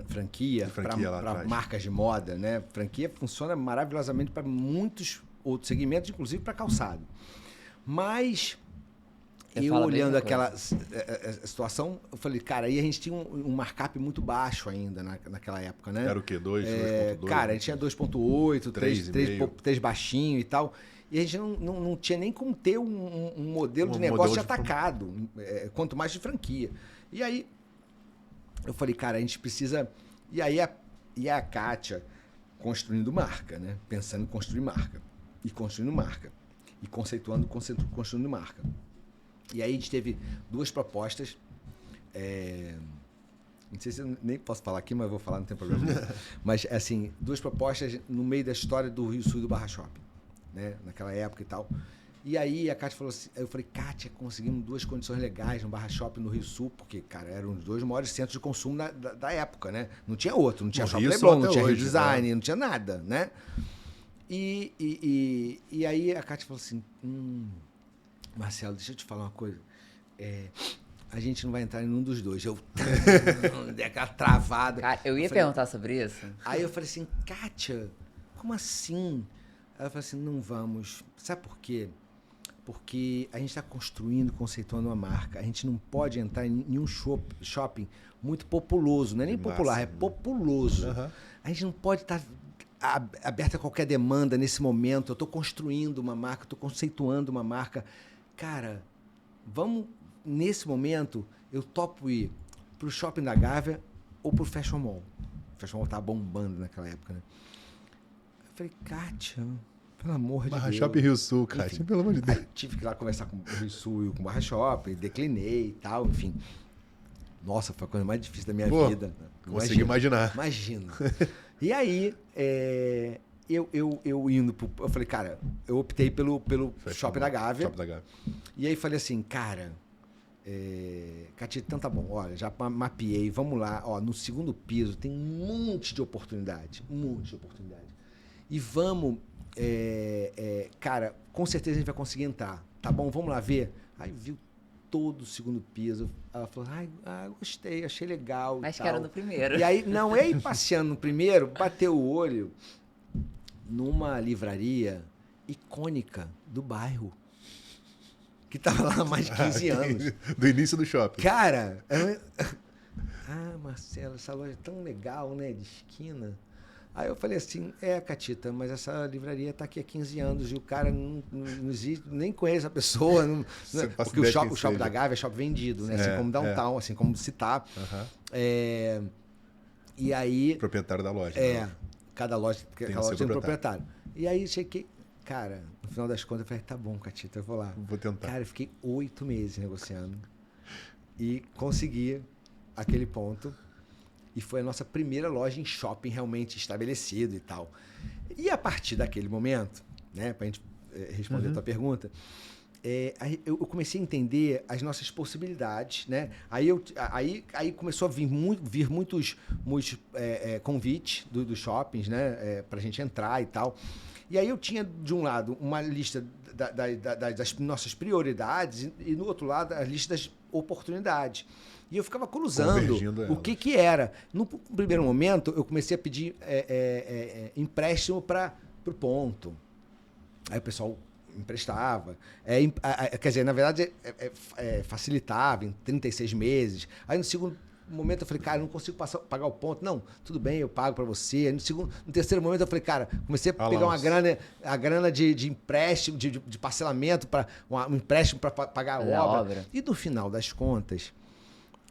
franquia para marcas de moda, né? Franquia funciona maravilhosamente para muitos outros segmentos, inclusive para calçado. Mas... eu olhando aquela situação, eu falei, cara, aí a gente tinha um markup muito baixo ainda naquela época, né?
Era o quê? 2.2?
Cara, a gente tinha 2.8, 3 baixinho e tal. E a gente não tinha nem como ter um modelo de negócio atacado, quanto mais de franquia. E aí, eu falei, cara, a gente precisa... E aí a Kátia construindo marca, né? Pensando em construir marca. E construindo marca. E conceituando, construindo marca. E aí a gente teve 2 propostas não sei se eu nem posso falar aqui, mas vou falar, não tem problema. Mas, assim, 2 propostas no meio da história do Rio Sul e do Barra Shopping, né? Naquela época e tal. E aí a Kátia falou assim, eu falei, Kátia, conseguimos 2 condições legais no Barra Shopping no Rio Sul, porque, cara, eram os 2 maiores centros de consumo da época, né? Não tinha outro, não tinha Shopping Leblon, não tinha Rio Design, não tinha nada, né? E aí a Kátia falou assim, Marcelo, deixa eu te falar uma coisa. A gente não vai entrar em nenhum dos 2. Eu dei aquela travada.
Cara, eu ia perguntar sobre isso.
Aí eu falei assim, Kátia, como assim? Ela falou assim, não vamos. Sabe por quê? Porque a gente está construindo, conceituando uma marca. A gente não pode entrar em nenhum shopping muito populoso. Não é nem popular, é populoso. Uhum. A gente não pode estar aberto a qualquer demanda nesse momento. Eu estou construindo uma marca, estou conceituando uma marca. Cara, vamos, nesse momento, eu topo ir para o Shopping da Gávea ou para o Fashion Mall. O Fashion Mall estava bombando naquela época, né? Eu falei, Kátia... Pelo amor de Deus.
Barra Shopping Rio Sul, cara.
Enfim,
pelo amor de Deus.
Aí tive que ir lá conversar com o Rio Sul e com o Barra Shopping, declinei e tal, enfim. Nossa, foi a coisa mais difícil da minha vida.
Consegui imaginar.
Imagina. E aí, eu indo pro... Eu falei, cara, eu optei pelo Shopping da Gávea.
Shopping da Gávea.
E aí falei assim, cara, Catita, então tá bom, olha, já mapeei, vamos lá. Ó, no segundo piso tem um monte de oportunidade. E vamos... cara, com certeza a gente vai conseguir entrar, tá bom? Vamos lá ver. Aí viu todo o segundo piso. Ela falou, gostei, achei legal.
Mas que era no primeiro.
E aí, aí passeando no primeiro, bateu o olho numa livraria icônica do bairro. Que tava lá há mais de 15 anos.
Do início do shopping.
Cara, Marcelo, essa loja é tão legal, né? De esquina. Aí eu falei assim, Catita, mas essa livraria está aqui há 15 anos e o cara não existe, nem conhece a pessoa. Porque o shopping da Gávea é shopping vendido, né? Assim como Downtown, assim como Citar.
Uhum.
E aí...
Proprietário da loja.
Né? Cada loja tem um proprietário. E aí cheguei... Cara, no final das contas eu falei, tá bom, Catita, eu vou lá.
Vou tentar.
Cara, eu fiquei 8 meses negociando e consegui aquele ponto. E foi a nossa primeira loja em shopping realmente estabelecido e tal. E a partir daquele momento, né, para a gente responder a tua pergunta, eu comecei a entender as nossas possibilidades, né? Aí começou a vir muitos convites dos shoppings, né, para a gente entrar e tal. E aí eu tinha, de um lado, uma lista das nossas prioridades e, do outro lado, a lista das oportunidades. E eu ficava cruzando o que era. No primeiro momento, eu comecei a pedir empréstimo para o ponto. Aí o pessoal emprestava. Quer dizer, na verdade, facilitava em 36 meses. Aí no segundo momento eu falei, cara, eu não consigo pagar o ponto. Não, tudo bem, eu pago para você. Aí no terceiro momento eu falei, cara, comecei a pegar a grana de empréstimo, de parcelamento, um empréstimo para pagar a obra. E no final das contas,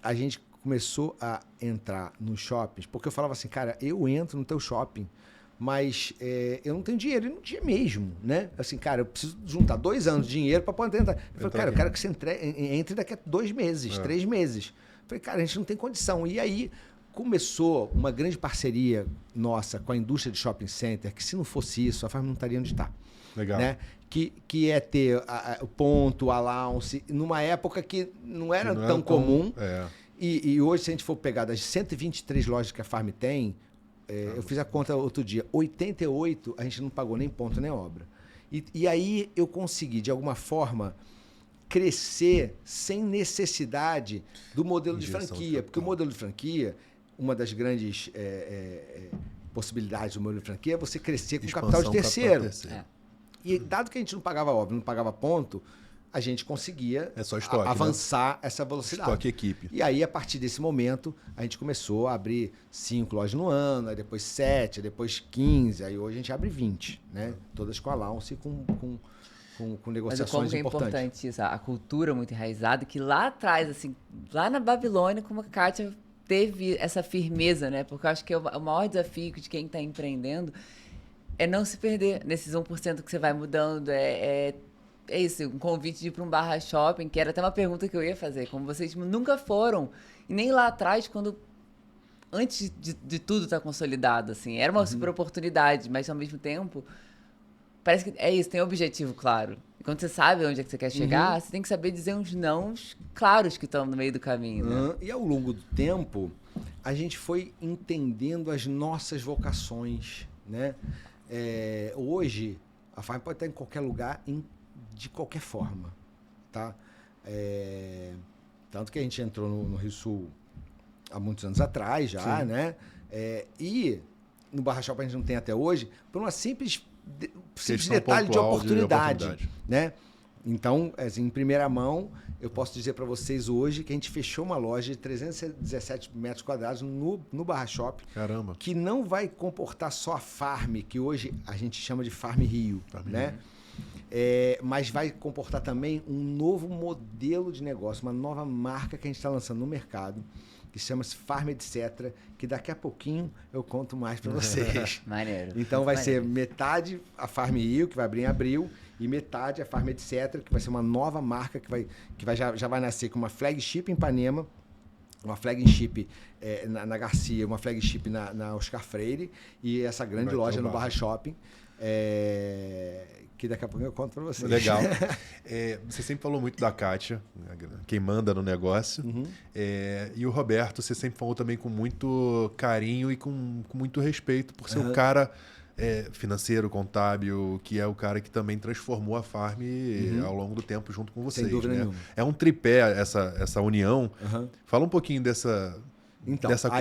a gente começou a entrar nos shoppings, porque eu falava assim, cara, eu entro no teu shopping, mas eu não tenho dinheiro, e não tinha mesmo, né? Assim, cara, eu preciso juntar 2 anos de dinheiro para poder entrar. Eu falei, cara, eu quero que você entre daqui a 2 meses, 3 meses. Eu falei, cara, a gente não tem condição. E aí começou uma grande parceria nossa com a indústria de shopping center, que se não fosse isso, a Farm não estaria onde está.
Legal.
Né? Que é ter o ponto, o allowance, numa época que não era tão comum. E hoje, se a gente for pegar das 123 lojas que a Farm tem, eu fiz a conta outro dia, 88 a gente não pagou nem ponto nem obra. E aí eu consegui, de alguma forma, crescer sem necessidade do modelo de franquia. Porque o modelo de franquia, uma das grandes possibilidades do modelo de franquia é você crescer com capital de terceiro. E dado que a gente não pagava obra, não pagava ponto, a gente conseguia avançar essa velocidade.
Estoque equipe.
E aí, a partir desse momento, a gente começou a abrir 5 lojas no ano, aí depois 7, aí depois 15, aí hoje a gente abre 20, né? Todas com allowance e com negociações importantes. Mas como é importante
isso, a cultura muito enraizada, que lá atrás, assim, lá na Babilônia, como a Kátia teve essa firmeza, né? Porque eu acho que o maior desafio de quem está empreendendo é não se perder nesses 1% que você vai mudando. É isso, um convite de ir para um Barra Shopping, que era até uma pergunta que eu ia fazer. Como vocês nunca foram, e nem lá atrás, quando antes de tudo estar consolidado, assim. Era uma super oportunidade, mas ao mesmo tempo, parece que é isso, tem um objetivo claro. E quando você sabe onde é que você quer chegar, você tem que saber dizer uns nãos claros que estão no meio do caminho, né?
E ao longo do tempo, a gente foi entendendo as nossas vocações, né? Hoje, a Farm pode estar em qualquer lugar, de qualquer forma, tá? Tanto que a gente entrou no Rio Sul há muitos anos atrás já, sim, né? E no Barra Shop a gente não tem até hoje, por uma simples detalhe de oportunidade, né? Então, assim, em primeira mão, eu posso dizer para vocês hoje que a gente fechou uma loja de 317 metros quadrados no Barra Shop.
Caramba.
Que não vai comportar só a Farm, que hoje a gente chama de Farm Rio, né? Mas vai comportar também um novo modelo de negócio, uma nova marca que a gente está lançando no mercado, que chama-se Farm Etc., que daqui a pouquinho eu conto mais para vocês.
Maneiro.
Então vai ser metade a Farm Rio, que vai abrir em abril, e metade a Farm Etc., que vai ser uma nova marca que já vai nascer com uma flagship em Ipanema, uma flagship na Garcia, uma flagship na Oscar Freire, e essa grande loja no Barra Shopping. Que daqui a pouco eu conto para vocês.
Legal. Você sempre falou muito da Kátia, quem manda no negócio. E o Roberto, você sempre falou também com muito carinho e com muito respeito por ser o cara financeiro, contábil, que é o cara que também transformou a Farm ao longo do tempo junto com vocês.
Sem dúvida nenhuma.
É um tripé essa união. Fala um pouquinho dessa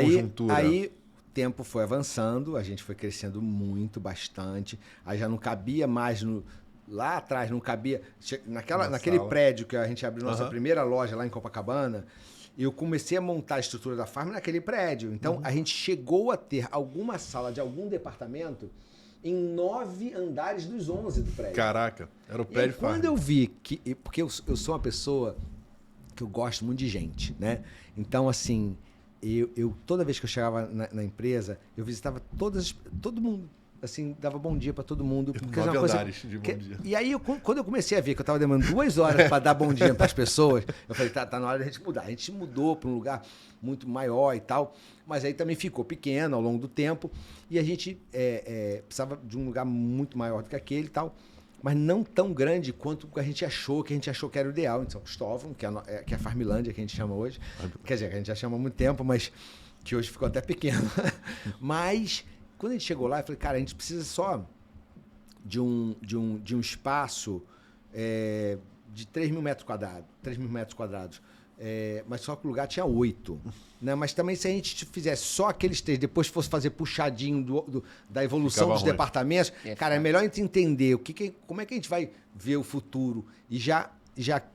conjuntura.
Aí o tempo foi avançando, a gente foi crescendo muito, bastante. Aí já não cabia mais lá atrás, não cabia. Naquele prédio que a gente abriu nossa primeira loja lá em Copacabana, eu comecei a montar a estrutura da Farm naquele prédio. Então, a gente chegou a ter alguma sala de algum departamento em 9 andares dos 11 do prédio.
Caraca, era o prédio Farm.
Quando eu vi que... Porque eu sou uma pessoa que eu gosto muito de gente, né? Então, assim... Eu toda vez que eu chegava na empresa, eu visitava todo mundo, assim, dava bom dia para todo mundo.
9 andares de bom dia.
E aí, quando eu comecei a ver que eu estava demorando 2 horas para dar bom dia para as pessoas, eu falei, tá na hora da gente mudar. A gente mudou para um lugar muito maior e tal, mas aí também ficou pequeno ao longo do tempo, e a gente precisava de um lugar muito maior do que aquele e tal, mas não tão grande quanto a gente achou que era o ideal em São Cristóvão, que é a Farmilândia, que a gente chama hoje. Quer dizer, que a gente já chama há muito tempo, mas que hoje ficou até pequeno. Mas, quando a gente chegou lá, eu falei, cara, a gente precisa só de um espaço de 3 mil metros quadrados. Mas só que o lugar tinha 8. Né? Mas também se a gente fizesse só aqueles 3, depois fosse fazer puxadinho da evolução dos departamentos, cara, é melhor a gente entender como é que a gente vai ver o futuro e já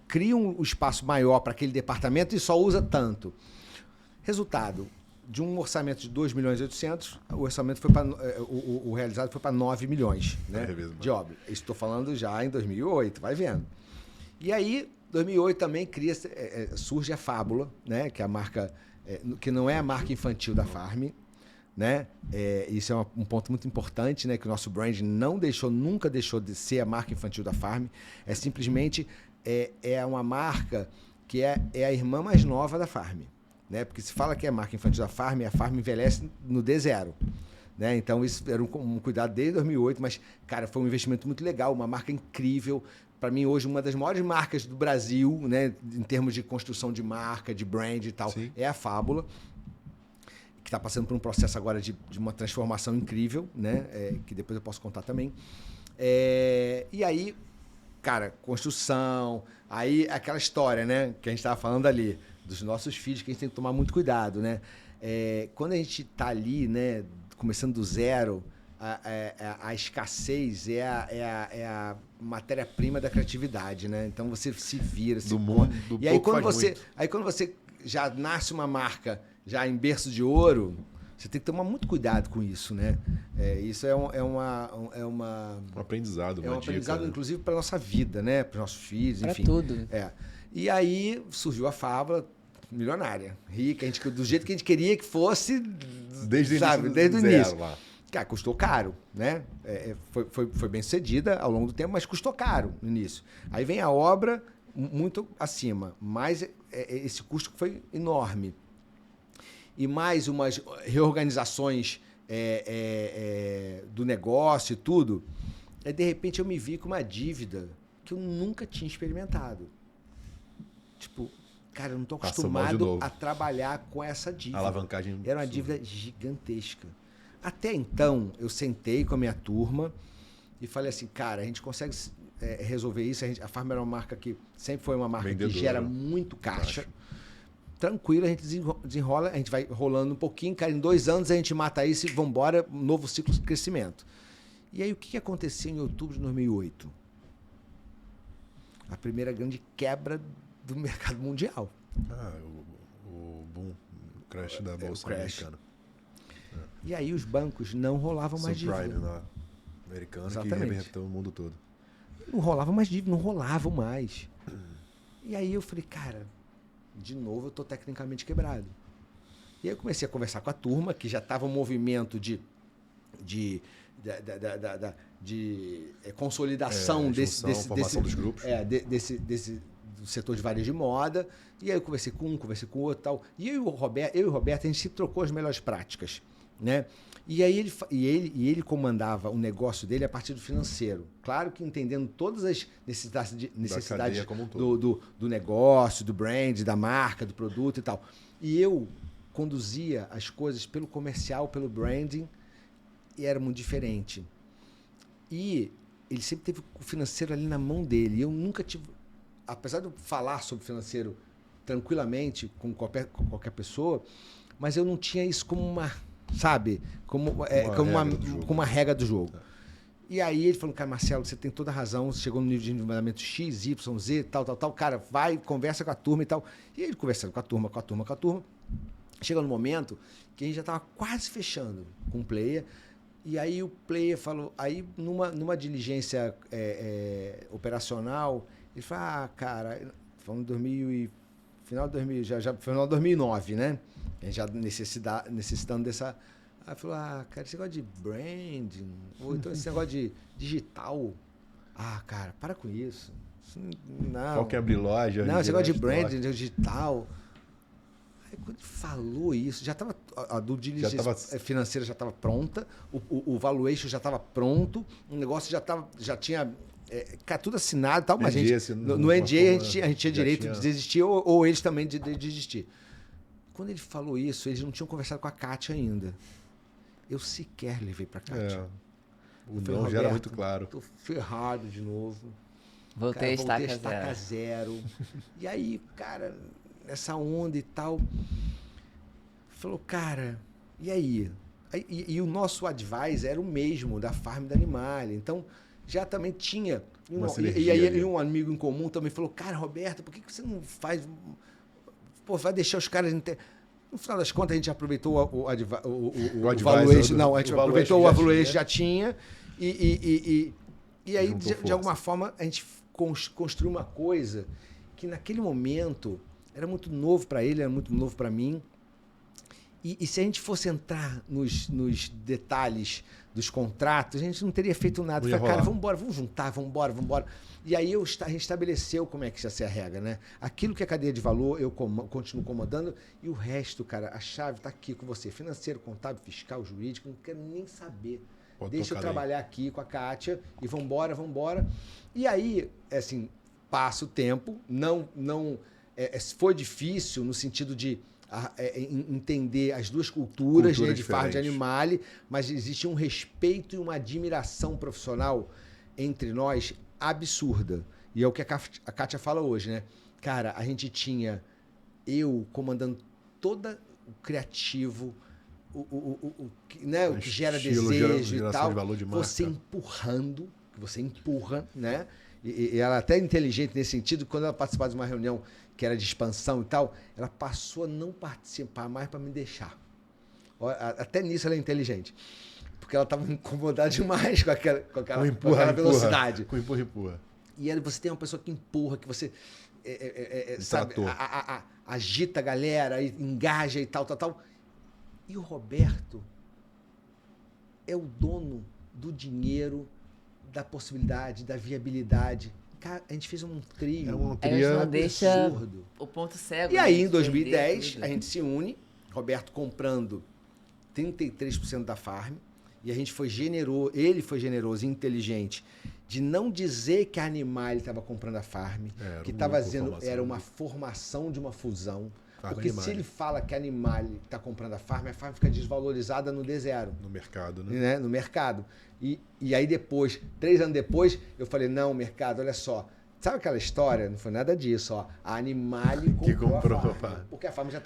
cria um espaço maior para aquele departamento e só usa tanto. Resultado, de um orçamento de 2 milhões e 800, o orçamento foi o realizado foi para 9 milhões, né, de obra. Estou falando já em 2008, vai vendo. E aí, 2008 também surge a Fábula, né, que é a marca, que não é a marca infantil da Farm, né? Isso é um ponto muito importante, né, que o nosso brand nunca deixou de ser a marca infantil da Farm. É simplesmente uma marca que é a irmã mais nova da Farm, né? Porque se fala que é a marca infantil da Farm, a Farm envelhece no D0. Né? Então, isso era um cuidado desde 2008, mas, cara, foi um investimento muito legal, uma marca incrível. Para mim, hoje, uma das maiores marcas do Brasil, né, em termos de construção de marca, de brand e tal, Sim. é a Fábula, que está passando por um processo agora de uma transformação incrível, né, que depois eu posso contar também. E aí, cara, construção, aí aquela história, né, que a gente estava falando ali, dos nossos filhos, que a gente tem que tomar muito cuidado, né? Quando a gente está ali, né, começando do zero, a escassez é a matéria-prima da criatividade, né? Então você se vira, se
mundo,
e aí quando você já nasce uma marca já em berço de ouro, você tem que tomar muito cuidado com isso, né? Isso é um
aprendizado,
um aprendizado, né? Inclusive para nossa vida, né? Para os nossos filhos,
pra
enfim.
Tudo.
E aí surgiu a Fábula, milionária, rica, do jeito que a gente queria que fosse, desde o início. Lá. Cara, custou caro, né? Foi bem sucedida ao longo do tempo, mas custou caro no início. Aí vem a obra muito acima, mas esse custo foi enorme. e mais umas reorganizações do negócio e tudo, de repente eu me vi com uma dívida que eu nunca tinha experimentado. Tipo, cara, eu não estou acostumado a trabalhar com essa dívida.
Alavancagem.
Era uma dívida gigantesca. Até então, eu sentei com a minha turma e falei assim, cara, a gente consegue resolver isso. A Farm era uma marca que sempre foi uma marca que gera muito caixa. Tranquilo, a gente desenrola, a gente vai rolando um pouquinho, cara, em 2 anos a gente mata isso e vamos embora, um novo ciclo de crescimento. E aí, o que aconteceu em outubro de 2008? A primeira grande quebra do mercado mundial.
O boom, o crash da bolsa americana.
E aí os bancos não rolavam mais dívida.
Subprime americano que revertou o mundo todo.
Não rolava mais dívida, não rolavam mais. E aí eu falei, cara, de novo eu tô tecnicamente quebrado. E aí eu comecei a conversar com a turma, que já estava um movimento de consolidação
formação dos grupos.
Do setor de varejo de moda. E aí eu conversei com um, conversei com o outro e tal. E eu e o Roberto, a gente se trocou as melhores práticas, né? E aí ele comandava o negócio dele a partir do financeiro. Claro que entendendo todas as necessidades do negócio, do brand, da marca, do produto e tal. E eu conduzia as coisas pelo comercial, pelo branding, e era muito diferente. E ele sempre teve o financeiro ali na mão dele. E eu nunca tive... Apesar de eu falar sobre financeiro tranquilamente com qualquer pessoa, mas eu não tinha isso como uma... Sabe? Como uma regra do jogo. E aí ele falou, cara, Marcelo, você tem toda a razão, você chegou no nível de endividamento X, Y, Z, tal, cara, vai, conversa com a turma e tal. E ele conversando com a turma. Chega no momento que a gente já estava quase fechando com o player, e aí o player falou, aí numa diligência operacional, ele falou, cara, falando final de 2009, né? A gente já necessitando dessa... Aí falou, cara, esse negócio de branding, ou então esse negócio de digital, cara, para com isso. Não.
Qual que é abrir loja?
Não, esse negócio de branding, digital. Aí quando ele falou isso, já estava... A due diligence financeira já estava pronta, o valuation já estava pronto, o negócio já tinha... tudo assinado e tal, mas no NDA a gente tinha direito de desistir ou eles também de desistir. Quando ele falou isso, eles não tinham conversado com a Kátia ainda. Eu sequer levei para a Kátia.
O não já era muito claro.
Estou ferrado de novo.
Voltei a estaca
zero. E aí, cara, nessa onda e tal, falou, cara, e aí? E o nosso advisor era o mesmo, da Farm da Animale. Então, já também tinha... E aí um amigo em comum também falou, cara, Roberto, por que você não faz... Pô, vai deixar os caras... No final das contas, a gente aproveitou o valuation. Não, a gente aproveitou o valuation, já tinha. E aí, de alguma forma, a gente construiu uma coisa que naquele momento era muito novo para ele, era muito novo para mim. E se a gente fosse entrar nos detalhes dos contratos, a gente não teria feito nada. Falei, cara, vamos embora, vamos juntar, vamos embora. E aí a gente estabeleceu como é que ia ser a regra, né? Aquilo que é cadeia de valor, eu continuo comandando, e o resto, cara, a chave está aqui com você. Financeiro, contábil, fiscal, jurídico, não quero nem saber. Deixa eu trabalhar aqui com a Kátia e vamos embora. E aí, assim, passa o tempo, foi difícil no sentido de entender as duas culturas, né, de Farm de Animale, mas existe um respeito e uma admiração profissional entre nós absurda. E é o que a Kátia fala hoje, né? Cara, a gente tinha eu comandando todo o criativo, o que gera desejo e tal,
de
você empurra, né? E ela é até inteligente nesse sentido, quando ela participava de uma reunião que era de expansão e tal, ela passou a não participar mais para me deixar. Até nisso ela é inteligente. Porque ela estava incomodada demais com aquela velocidade.
Com empurra.
E aí você tem uma pessoa que empurra, que você sabe, agita a galera, engaja e tal. E o Roberto é o dono do dinheiro, da possibilidade, da viabilidade. Cara, a gente fez um trio.
Um trio
deixa
absurdo.
O ponto cego.
E aí, em 2010, a gente se une, Roberto comprando 33% da Farm, e a gente foi generoso, ele foi generoso e inteligente de não dizer que a Animale estava comprando a Farm, que estava dizendo era uma formação de uma fusão. Porque se ele fala que a Animale está comprando a Farm fica desvalorizada no D0.
No mercado, né?
No mercado. E aí depois, 3 anos depois, eu falei, não, mercado, olha só. Sabe aquela história? Não foi nada disso, ó. A Animale comprou a Farm. Porque a Farm já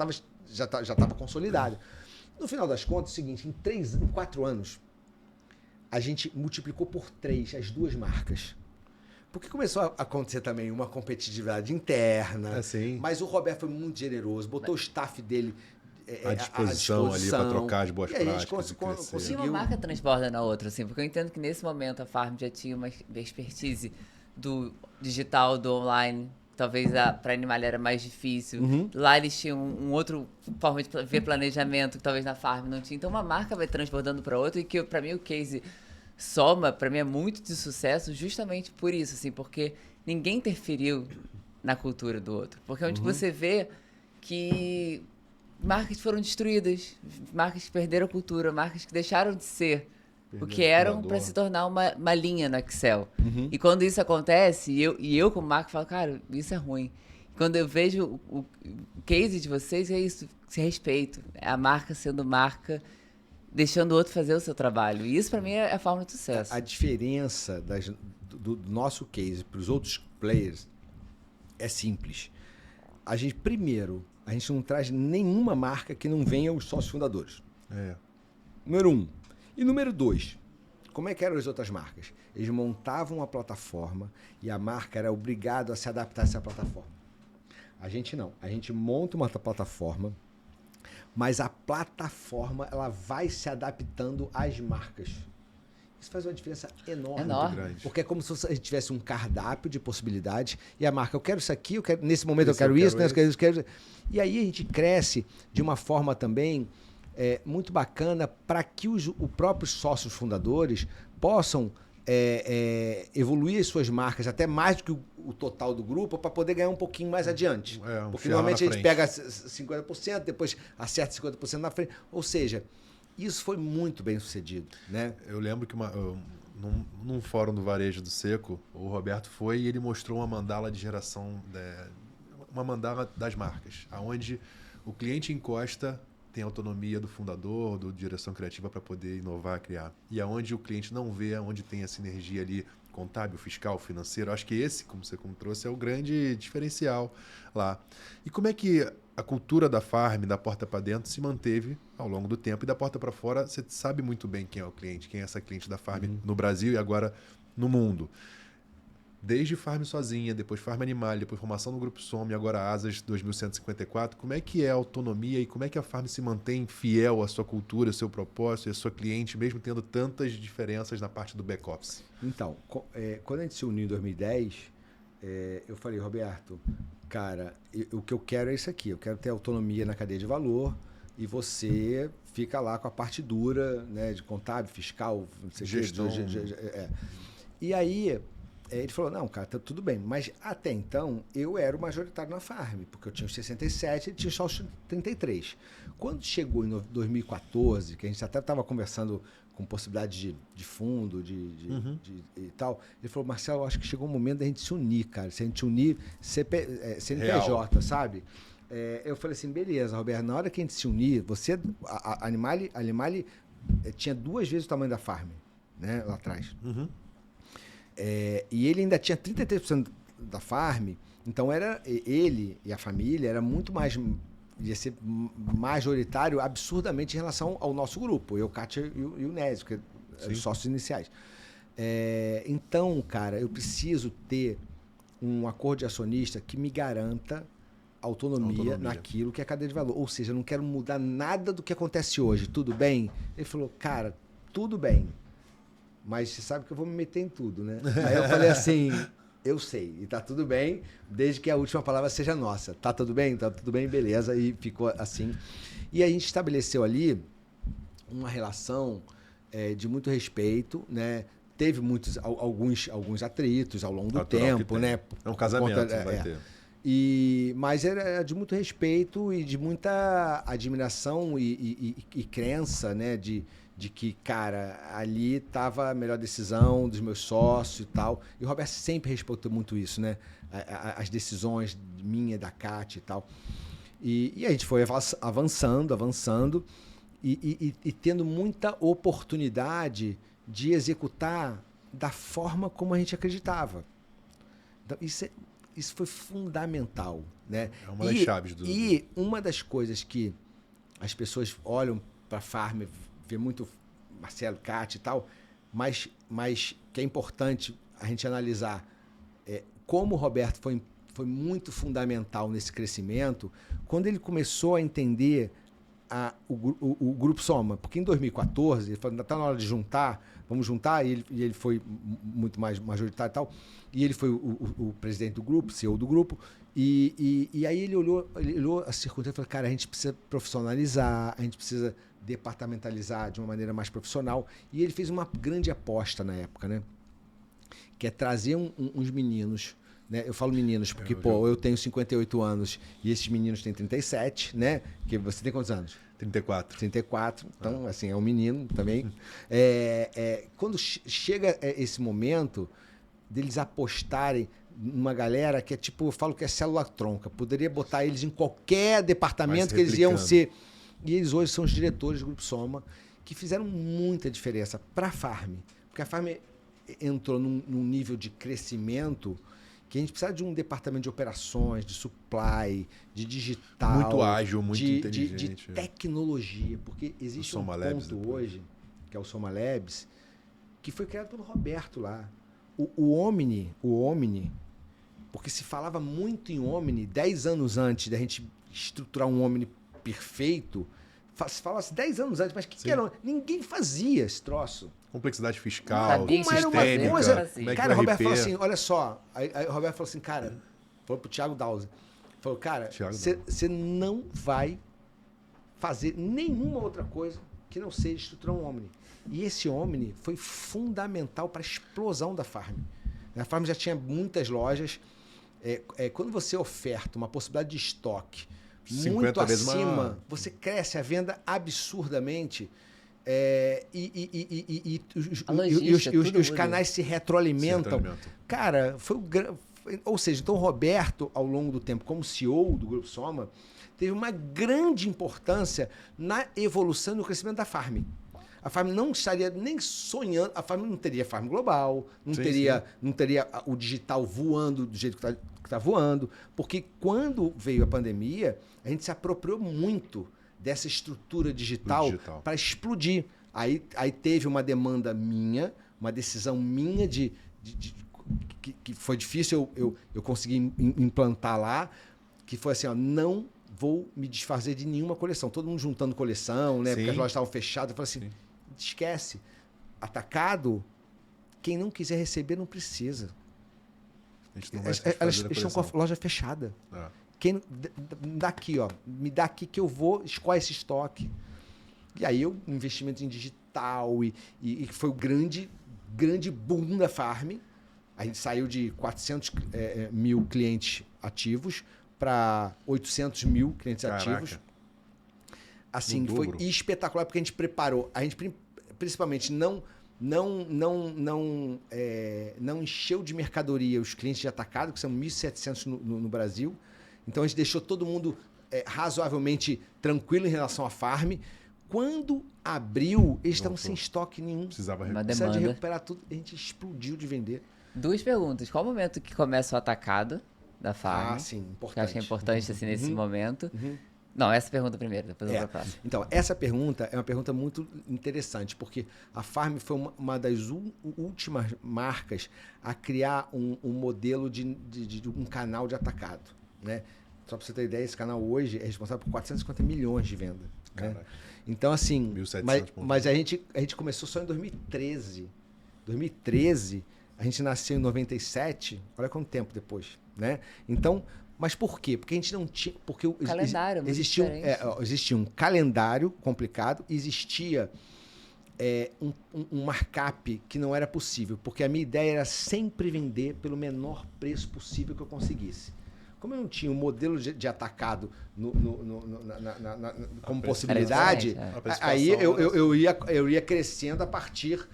estava consolidada. No final das contas, é o seguinte, em 4 anos, a gente multiplicou por 3 as 2 marcas. Porque começou a acontecer também uma competitividade interna. Mas o Roberto foi muito generoso, botou o staff dele
à disposição ali para trocar as boas práticas.
E uma marca transborda na outra, assim, porque eu entendo que nesse momento a Farm já tinha uma expertise do digital, do online. Talvez para Animal era mais difícil. Lá eles tinham um outro forma de ver planejamento que talvez na Farm não tinha. Então uma marca vai transbordando para outra e que para mim o case Soma, para mim, é muito de sucesso justamente por isso, assim, porque ninguém interferiu na cultura do outro. Porque onde você vê que marcas foram destruídas, marcas que perderam a cultura, marcas que deixaram de ser o que eram para se tornar uma linha no Excel. E quando isso acontece, eu como marca falo, cara, isso é ruim. Quando eu vejo o case de vocês, é isso, esse respeito. É a marca sendo marca, deixando o outro fazer o seu trabalho. E isso, para mim, é a forma de sucesso. A
diferença do nosso case para os outros players é simples. Primeiro, a gente não traz nenhuma marca que não venha os sócios fundadores. Número 1. E número 2, como é que eram as outras marcas? Eles montavam uma plataforma e a marca era obrigada a se adaptar a essa plataforma. A gente não. A gente monta uma plataforma, mas a plataforma ela vai se adaptando às marcas. Isso faz uma diferença enorme. Porque é como se a gente tivesse um cardápio de possibilidades e a marca, eu quero isso aqui, nesse momento eu quero isso, nesse eu quero isso. E aí a gente cresce de uma forma também muito bacana para que os próprios sócios fundadores possam evoluir as suas marcas até mais do que o total do grupo para poder ganhar um pouquinho mais adiante. Porque normalmente a gente pega 50%, depois acerta 50% na frente. Ou seja, isso foi muito bem sucedido, né?
Eu lembro que num fórum do Varejo do Seco, o Roberto foi e ele mostrou uma mandala de geração, uma mandala das marcas, onde o cliente encosta, tem autonomia do fundador, do direção criativa para poder inovar, criar. E aonde o cliente não vê, onde tem a sinergia ali contábil, fiscal, financeiro. Acho que esse, como você trouxe, é o grande diferencial lá. E como é que a cultura da Farm, da porta para dentro, se manteve ao longo do tempo? E da porta para fora, você sabe muito bem quem é o cliente, quem é essa cliente da Farm no Brasil e agora no mundo. Desde Farm sozinha, depois Farm Animal, depois formação no Grupo Soma e agora Asas 2154, como é que é a autonomia e como é que a Farm se mantém fiel à sua cultura, ao seu propósito e à sua cliente, mesmo tendo tantas diferenças na parte do back-office?
Então, quando a gente se uniu em 2010, eu falei, Roberto, cara, o que eu quero é isso aqui, eu quero ter autonomia na cadeia de valor e você fica lá com a parte dura, né, de contábil, fiscal, não sei
gestão.
E aí ele falou, não, cara, tá tudo bem. Mas até então, eu era o majoritário na Farm, porque eu tinha os 67 e ele tinha só os 33. Quando chegou em 2014, que a gente até estava conversando com possibilidade de fundo e tal, ele falou, Marcelo, eu acho que chegou o momento da gente se unir, cara. Se a gente unir CNPJ, sabe? Eu falei assim, beleza, Roberto, na hora que a gente se unir, a Animale tinha 2 vezes o tamanho da Farm, né, lá atrás. E ele ainda tinha 33% da Farm, então ele e a família era muito mais, ia ser majoritário absurdamente em relação ao nosso grupo, eu, Kátia e o Nézio, que eram os sócios iniciais. Então, cara, eu preciso ter um acordo de acionista que me garanta autonomia naquilo que é a cadeia de valor. Ou seja, eu não quero mudar nada do que acontece hoje, tudo bem? Ele falou, cara, tudo bem. Mas você sabe que eu vou me meter em tudo, né? Aí eu falei assim, eu sei, e tá tudo bem, desde que a última palavra seja nossa. Tá tudo bem? Tá tudo bem, beleza. E ficou assim. E a gente estabeleceu ali uma relação de muito respeito, né? Teve alguns atritos ao longo do tempo, né?
É um casamento, vai ter.
Mas era de muito respeito e de muita admiração e crença, né? De que, cara, ali estava a melhor decisão dos meus sócios e tal. E o Roberto sempre respeitou muito isso, né? As decisões minha, da Cátia e tal. E a gente foi avançando e tendo muita oportunidade de executar da forma como a gente acreditava. Então, isso foi fundamental, né?
É uma das chaves do...
E uma das coisas que as pessoas olham para a Farm, vê muito Marcelo, Cátia e tal, mas que é importante a gente analisar como o Roberto foi muito fundamental nesse crescimento, quando ele começou a entender o Grupo Soma. Porque em 2014, ele falou, está na hora de juntar, vamos juntar, e ele foi muito mais majoritário e tal, e ele foi o presidente do grupo, CEO do grupo, e aí ele olhou a circunstância e falou, cara, a gente precisa profissionalizar, a gente precisa departamentalizar de uma maneira mais profissional, e ele fez uma grande aposta na época, né? Que é trazer uns meninos, né? Eu falo meninos porque, eu tenho 58 anos e esses meninos têm 37, né? Que você tem quantos anos?
34.
34, então, assim, é um menino também. Quando chega esse momento deles apostarem numa galera que é tipo, eu falo que é célula-tronca, poderia botar eles em qualquer departamento que eles iam ser. E eles hoje são os diretores do Grupo Soma, que fizeram muita diferença para a Farm. Porque a Farm entrou num nível de crescimento que a gente precisa de um departamento de operações, de supply, de digital.
Muito ágil, muito inteligente.
De tecnologia. Porque existe um ponto hoje, que é o Soma Labs, que foi criado pelo Roberto lá. O Omni, porque se falava muito em Omni 10 anos antes da gente estruturar um Omni perfeito, se falasse 10 anos antes, mas que era? Ninguém fazia esse troço.
Complexidade fiscal,
sistêmica,
coisa.
Cara, o Roberto falou assim, olha só. Aí o Roberto falou assim, cara, falou pro Thiago Dawson, falou, cara, você não vai fazer nenhuma outra coisa que não seja estruturar um Omni. E esse Omni foi fundamental para a explosão da Farm. A Farm já tinha muitas lojas. Quando você oferta uma possibilidade de estoque muito acima, você cresce a venda absurdamente. E os canais se retroalimentam. Cara, ou seja, então o Roberto, ao longo do tempo, como CEO do Grupo Soma, teve uma grande importância na evolução e no crescimento da Farm. A Farm não estaria nem sonhando, a Farm não teria Farm Global, não teria o digital voando do jeito que está voando, porque quando veio a pandemia, a gente se apropriou muito dessa estrutura digital para explodir. Aí teve uma demanda minha, uma decisão minha que foi difícil eu conseguir implantar lá, que foi assim, não vou me desfazer de nenhuma coleção. Todo mundo juntando coleção, né? Porque as lojas estavam fechadas. Eu falei assim, esquece. Atacado, quem não quiser receber não precisa. Elas estão com a loja fechada. Me dá aqui, ó. Me dá aqui que eu vou escoar esse estoque. E aí o investimento em digital e foi o grande boom da Farm. A gente saiu de 400 mil clientes ativos para 800 mil clientes ativos. Assim, foi espetacular porque a gente preparou. A gente principalmente não encheu de mercadoria os clientes de atacado, que são 1.700 no Brasil. Então, a gente deixou todo mundo razoavelmente tranquilo em relação à Farm. Quando abriu, eles estavam sem estoque nenhum.
Precisava
de recuperar tudo. A gente explodiu de vender.
2 perguntas. Qual o momento que começa o atacado da Farm?
Sim, importante.
Que eu acho que é importante assim, nesse momento. Não, essa pergunta primeiro, depois eu vou para a próxima.
Então, essa pergunta é uma pergunta muito interessante, porque a Farm foi uma das últimas marcas a criar um modelo de um canal de atacado. Né? Só para você ter ideia, esse canal hoje é responsável por 450 milhões de venda. Né? Então, assim, mas a gente começou só em 2013. 2013, a gente nasceu em 97, olha quanto tempo depois. Né? Então, mas por quê? Porque a gente não tinha... Porque
calendário
existia um calendário complicado, existia um markup que não era possível, porque a minha ideia era sempre vender pelo menor preço possível que eu conseguisse. como eu não tinha um modelo de atacado como possibilidade, aí eu ia crescendo a partir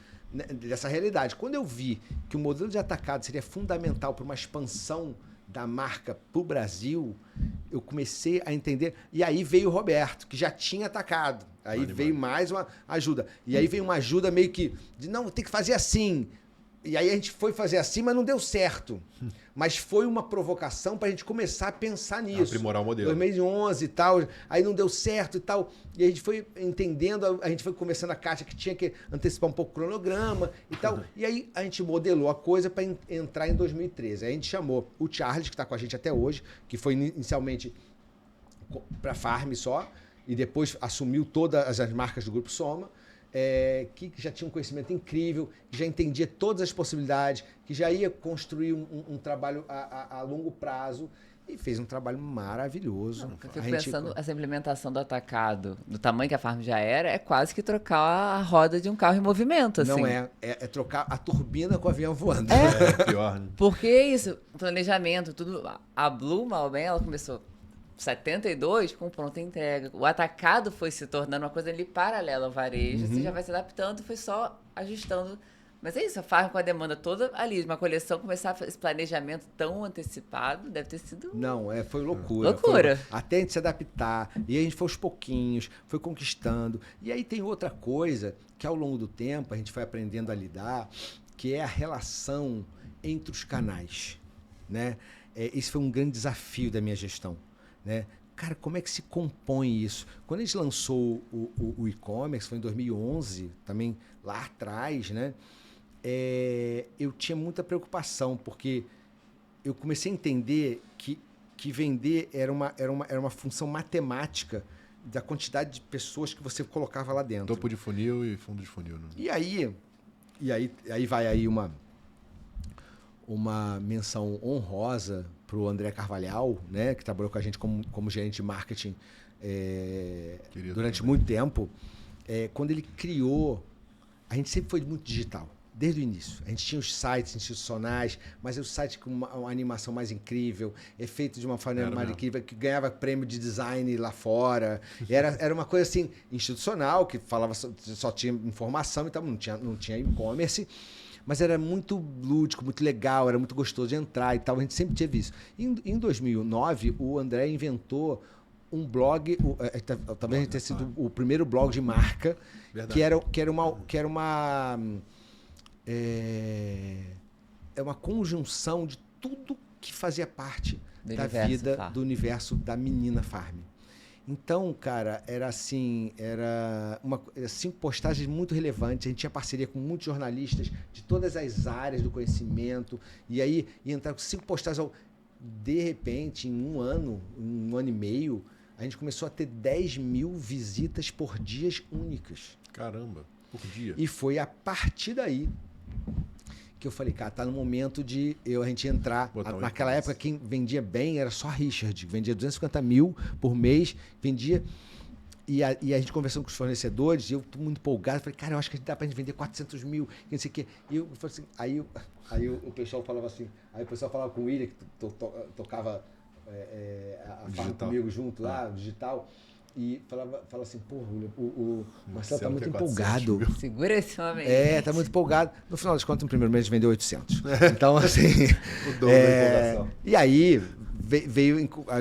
dessa realidade. Quando eu vi que o modelo de atacado seria fundamental para uma expansão da marca para o Brasil, eu comecei a entender. E aí veio o Roberto, que já tinha atacado. Aí veio mais uma ajuda. E aí veio uma ajuda meio que de não, tem que fazer assim. E aí a gente foi fazer assim, mas não deu certo. Mas foi uma provocação para a gente começar a pensar nisso.
Aprimorar o modelo.
2011 e tal, aí não deu certo e tal. E a gente foi entendendo, a gente foi conversando a Kátia que tinha que antecipar um pouco o cronograma e tal. E aí a gente modelou a coisa para entrar em 2013. Aí a gente chamou o Charles, que está com a gente até hoje, que foi inicialmente para Farm só, e depois assumiu todas as marcas do Grupo Soma. Que já tinha um conhecimento incrível, que já entendia todas as possibilidades, que já ia construir um trabalho a longo prazo e fez um trabalho maravilhoso.
Eu fico pensando, essa implementação do atacado, do tamanho que a Farm já era, é quase que trocar a roda de um carro em movimento. Assim.
Não é trocar a turbina com o avião voando.
É pior, né?
Porque isso, planejamento, tudo. A Blue, mal bem, ela começou 72 com pronta entrega. O atacado foi se tornando uma coisa ali paralela ao varejo. Você já vai se adaptando, foi só ajustando. Mas é isso, a Farm com a demanda toda ali, uma coleção, começar esse planejamento tão antecipado, deve ter sido...
Não, foi loucura.
Loucura.
Até a gente se adaptar. E a gente foi aos pouquinhos, foi conquistando. E aí tem outra coisa que ao longo do tempo a gente vai aprendendo a lidar, que é a relação entre os canais. Né? Esse foi um grande desafio da minha gestão. Né? Cara, como é que se compõe isso? Quando a gente lançou o e-commerce, foi em 2011, também lá atrás, né? Eu tinha muita preocupação, porque eu comecei a entender que vender era uma função matemática da quantidade de pessoas que você colocava lá dentro.
Topo de funil e fundo de funil. Né?
E aí vai aí uma menção honrosa para o André Carvalhal, né, que trabalhou com a gente como gerente de marketing durante muito tempo. Quando ele criou, a gente sempre foi muito digital, desde o início. A gente tinha os sites institucionais, mas o site com uma animação mais incrível, feito de uma forma mais incrível, que ganhava prêmio de design lá fora. Era uma coisa assim, institucional, que falava só tinha informação e tal, não tinha e-commerce. Mas era muito lúdico, muito legal, era muito gostoso de entrar e tal. A gente sempre teve isso. Em 2009, o André inventou um blog, talvez tenha sido o primeiro blog de marca, que era uma conjunção de tudo que fazia parte da vida do universo da menina Farm. Então, cara, era 5 postagens muito relevantes. A gente tinha parceria com muitos jornalistas de todas as áreas do conhecimento. E aí, ia entrar com 5 postagens. De repente, em um ano e meio, a gente começou a ter 10 mil visitas por dias únicas.
Caramba, por dia.
E foi a partir daí que eu falei, cara, tá no momento de a gente entrar. Naquela época, quem vendia bem era só Richard, vendia 250 mil por mês, vendia. E a gente conversando com os fornecedores, e eu tô muito empolgado, falei, cara, eu acho que dá pra gente vender 400 mil, não sei o quê. E eu falei assim, aí o pessoal falava assim, aí o pessoal falava com o William, que tocava a Farm comigo junto lá, digital. E fala assim, pô, o Marcelo tá muito empolgado.
Segura esse homem.
Tá muito empolgado. No final das contas, no primeiro mês, a gente vendeu 800. Então, assim...
O dobro da empolgação.
E aí,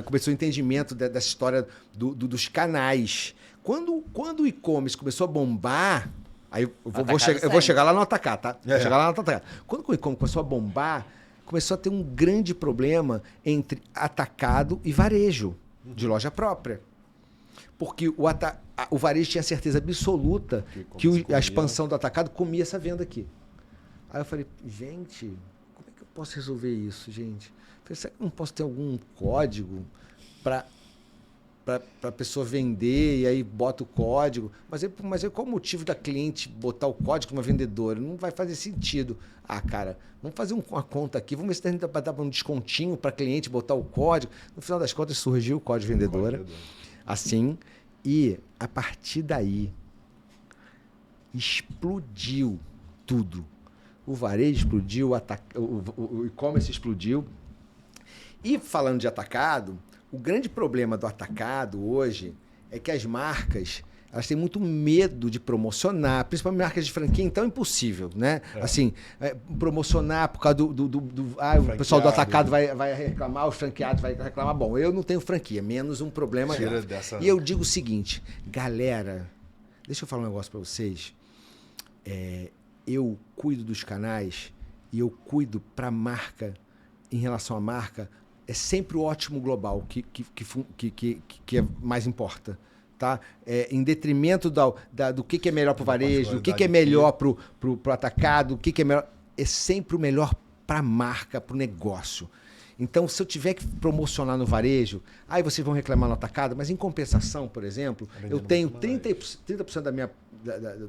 começou o entendimento dessa história dos canais. Quando o e-commerce começou a bombar... Aí eu vou chegar lá no atacar, tá? Vou chegar lá no atacar. Quando o e-commerce começou a bombar, começou a ter um grande problema entre atacado e varejo de loja própria. Porque o varejo tinha certeza absoluta que a expansão do atacado comia essa venda aqui. Aí eu falei, gente, como é que eu posso resolver isso, gente? Eu falei, será que eu não posso ter algum código para a pessoa vender e aí bota o código? Mas qual o motivo da cliente botar o código numa vendedora? Não vai fazer sentido. Cara, vamos fazer uma conta aqui, vamos ver se a gente dar um descontinho para a cliente botar o código. No final das contas surgiu o código vendedora. Assim, e a partir daí explodiu tudo. O varejo explodiu, o e-commerce explodiu. E falando de atacado, o grande problema do atacado hoje é que as marcas, elas têm muito medo de promocionar, principalmente marcas de franquia, então é impossível, né? Assim, promocionar por causa o pessoal do atacado vai reclamar, os franqueados vai reclamar. Bom, eu não tenho franquia, menos um problema grave. E eu digo o seguinte, galera, deixa eu falar um negócio para vocês. Eu cuido dos canais e eu cuido para a marca, em relação à marca, é sempre o ótimo global que é mais importa. Tá? Em detrimento do que é melhor para o varejo, do que é melhor para o atacado, o que é melhor. É sempre o melhor para a marca, para o negócio. Então, se eu tiver que promocionar no varejo, aí vocês vão reclamar no atacado, mas em compensação, por exemplo, eu tenho 30%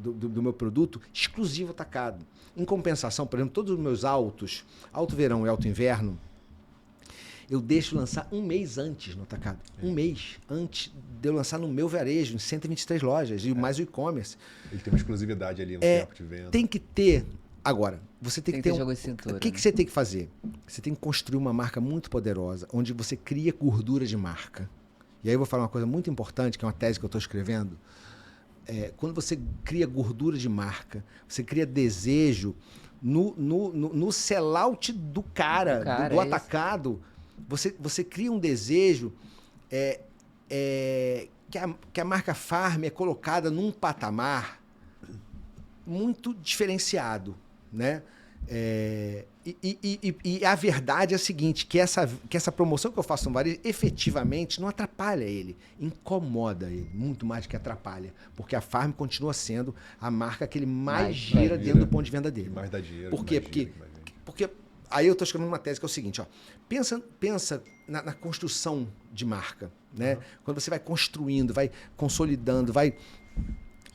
do meu produto exclusivo atacado. Em compensação, por exemplo, todos os meus alto verão e alto inverno, eu deixo lançar um mês antes no atacado. Um mês antes de eu lançar no meu varejo, em 123 lojas, e mais o e-commerce.
Ele tem uma exclusividade ali no tempo de venda.
Tem que ter. Agora, você tem que ter
jogo de cintura,
O que você tem que fazer? Você tem que construir uma marca muito poderosa, onde você cria gordura de marca. E aí eu vou falar uma coisa muito importante, que é uma tese que eu estou escrevendo. Quando você cria gordura de marca, você cria desejo no sell-out do cara do atacado. Você cria um desejo que a marca Farm é colocada num patamar muito diferenciado, né? E a verdade é a seguinte, que essa promoção que eu faço no varejo, efetivamente, não atrapalha ele, incomoda ele, muito mais do que atrapalha, porque a Farm continua sendo a marca que ele mais gira dentro do ponto de venda dele.
Mais dá dinheiro.
Por quê? Porque aí eu estou escrevendo uma tese que é o seguinte, ó, pensa na construção de marca, né? Quando você vai construindo, vai consolidando,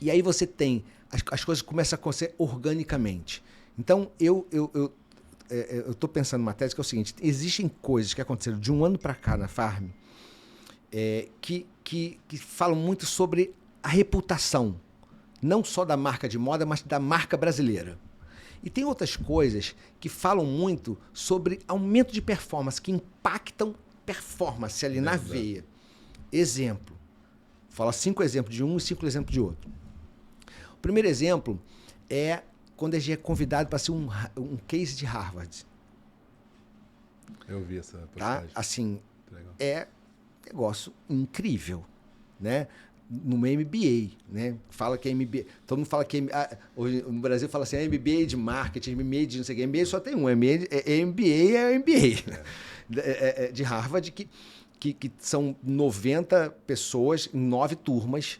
e aí você tem, as coisas começam a acontecer organicamente. Então, eu estou pensando numa tese que é o seguinte, existem coisas que aconteceram de um ano para cá na Farm que falam muito sobre a reputação, não só da marca de moda, mas da marca brasileira. E tem outras coisas que falam muito sobre aumento de performance, que impactam performance ali na veia. Exemplo. Fala 5 exemplos de um e 5 exemplos de outro. O primeiro exemplo é quando a gente é convidado para ser um case de Harvard.
Eu vi essa postagem.
Tá? Assim, é negócio incrível, né? No MBA, né? Fala que é MBA. Todo mundo fala que hoje no Brasil fala assim, MBA de marketing, MBA de não sei o que. MBA só tem um. MBA é MBA. De Harvard, que são 90 pessoas em 9 turmas.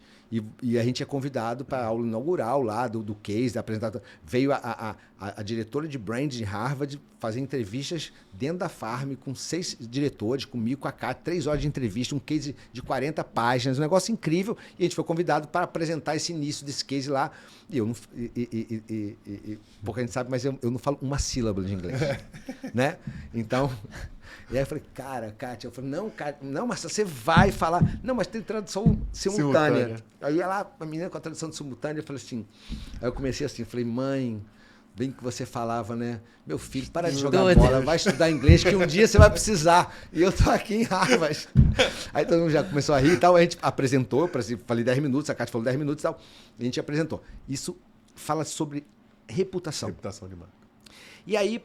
E a gente é convidado para a aula inaugural lá do case, da apresentação. Veio a diretora de brand de Harvard fazer entrevistas dentro da Farm com 6 diretores, comigo, com a Kátia, 3 horas de entrevista, um case de 40 páginas, um negócio incrível. E a gente foi convidado para apresentar esse início desse case lá. E eu não... porque a gente sabe, mas eu não falo uma sílaba de inglês. Né? Então... E aí eu falei, Kátia, não, mas você vai falar. Não, mas tem tradução simultânea. Aí ela, a menina com a tradução simultânea, eu falei assim, aí eu comecei assim, falei, mãe, bem que você falava, né? Meu filho, para de jogar bola, vai estudar inglês, que um dia você vai precisar. E eu tô aqui em Harvard. Aí todo mundo já começou a rir e tal, a gente apresentou, falei 10 minutos, a Kátia falou 10 minutos e tal, e a gente apresentou. Isso fala sobre reputação.
Reputação de marca.
E aí,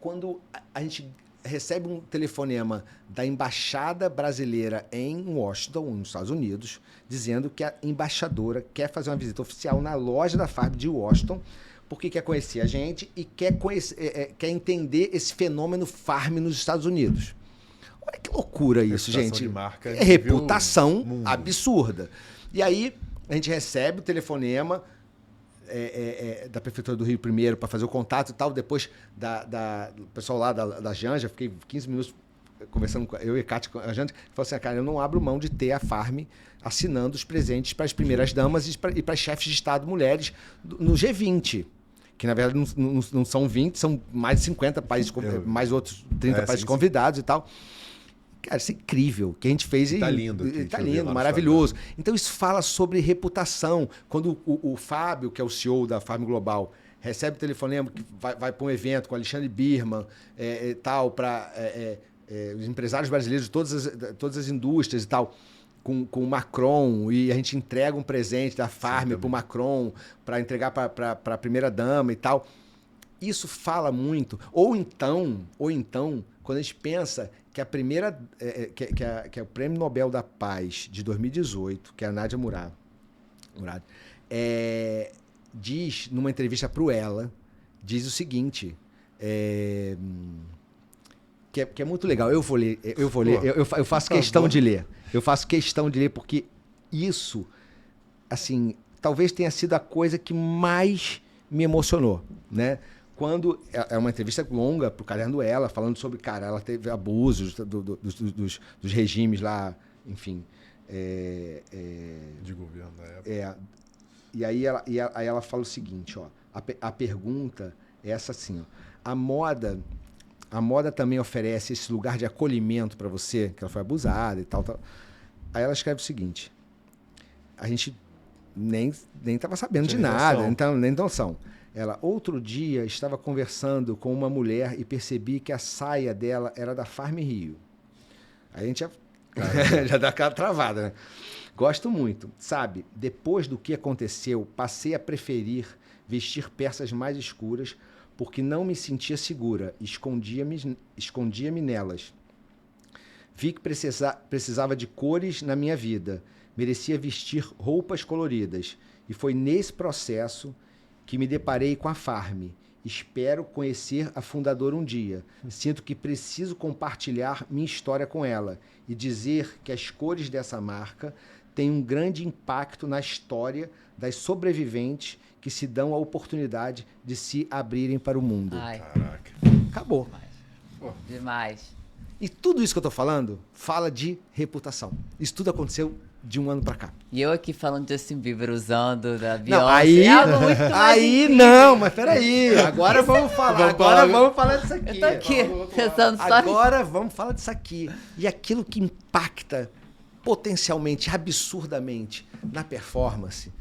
quando a gente recebe um telefonema da embaixada brasileira em Washington, nos Estados Unidos, dizendo que a embaixadora quer fazer uma visita oficial na loja da Farm de Washington, porque quer conhecer a gente e quer entender esse fenômeno Farm nos Estados Unidos. Olha que loucura isso, gente.
De marca,
é reputação absurda. E aí, a gente recebe o telefonema da Prefeitura do Rio primeiro para fazer o contato e tal, depois do pessoal lá da Janja, fiquei 15 minutos conversando com eu e a Kátia, a Janja, falou assim, cara, eu não abro mão de ter a Farm assinando os presentes para as primeiras damas e para as chefes de Estado mulheres no G20, que na verdade não são 20, são mais de 50 países, mais outros 30 países convidados e tal. Cara, isso é incrível, que a gente fez.
Tá lindo.
Tá lindo, maravilhoso. Então, isso fala sobre reputação. Quando o Fábio, que é o CEO da Farm Global, recebe o telefonema que vai para um evento com Alexandre Birman tal, para os empresários brasileiros de todas as indústrias e tal, com o Macron, e a gente entrega um presente da Farm para o Macron, para entregar para a primeira-dama e tal. Isso fala muito. Ou então, quando a gente pensa que a primeira, que é o Prêmio Nobel da Paz de 2018, que é a Nadia Murad, diz, numa entrevista para o Ela, diz o seguinte, que é muito legal. Eu vou ler, eu faço questão de ler. Eu faço questão de ler porque isso, assim, talvez tenha sido a coisa que mais me emocionou, né? Quando é uma entrevista longa pro Caderno Ela, falando sobre, cara, ela teve abusos dos regimes lá, enfim.
De governo da época.
E aí ela fala o seguinte, ó, a pergunta é essa assim, ó, a moda também oferece esse lugar de acolhimento para você, que ela foi abusada e tal. Aí ela escreve o seguinte, a gente nem estava sabendo de nada, então, nem noção. Ela, outro dia, estava conversando com uma mulher e percebi que a saia dela era da Farm Rio. Aí a gente já dá aquela travada, né? Gosto muito. Sabe, depois do que aconteceu, passei a preferir vestir peças mais escuras porque não me sentia segura. Escondia-me nelas. Vi que precisava de cores na minha vida. Merecia vestir roupas coloridas. E foi nesse processo que me deparei com a Farm. Espero conhecer a fundadora um dia. Sinto que preciso compartilhar minha história com ela e dizer que as cores dessa marca têm um grande impacto na história das sobreviventes que se dão a oportunidade de se abrirem para o mundo.
Ai.
Caraca.
Acabou.
Demais.
E tudo isso que eu tô falando fala de reputação. Isso tudo aconteceu de um ano pra cá.
E eu aqui falando de Justin Bieber usando da Beyoncé.
Não, aí,
é algo muito mais
aí
incrível.
não, mas peraí. Agora vamos falar. Agora vamos falar disso aqui.
Eu tô aqui pensando só
Agora vamos falar disso aqui. E aquilo que impacta potencialmente, absurdamente na performance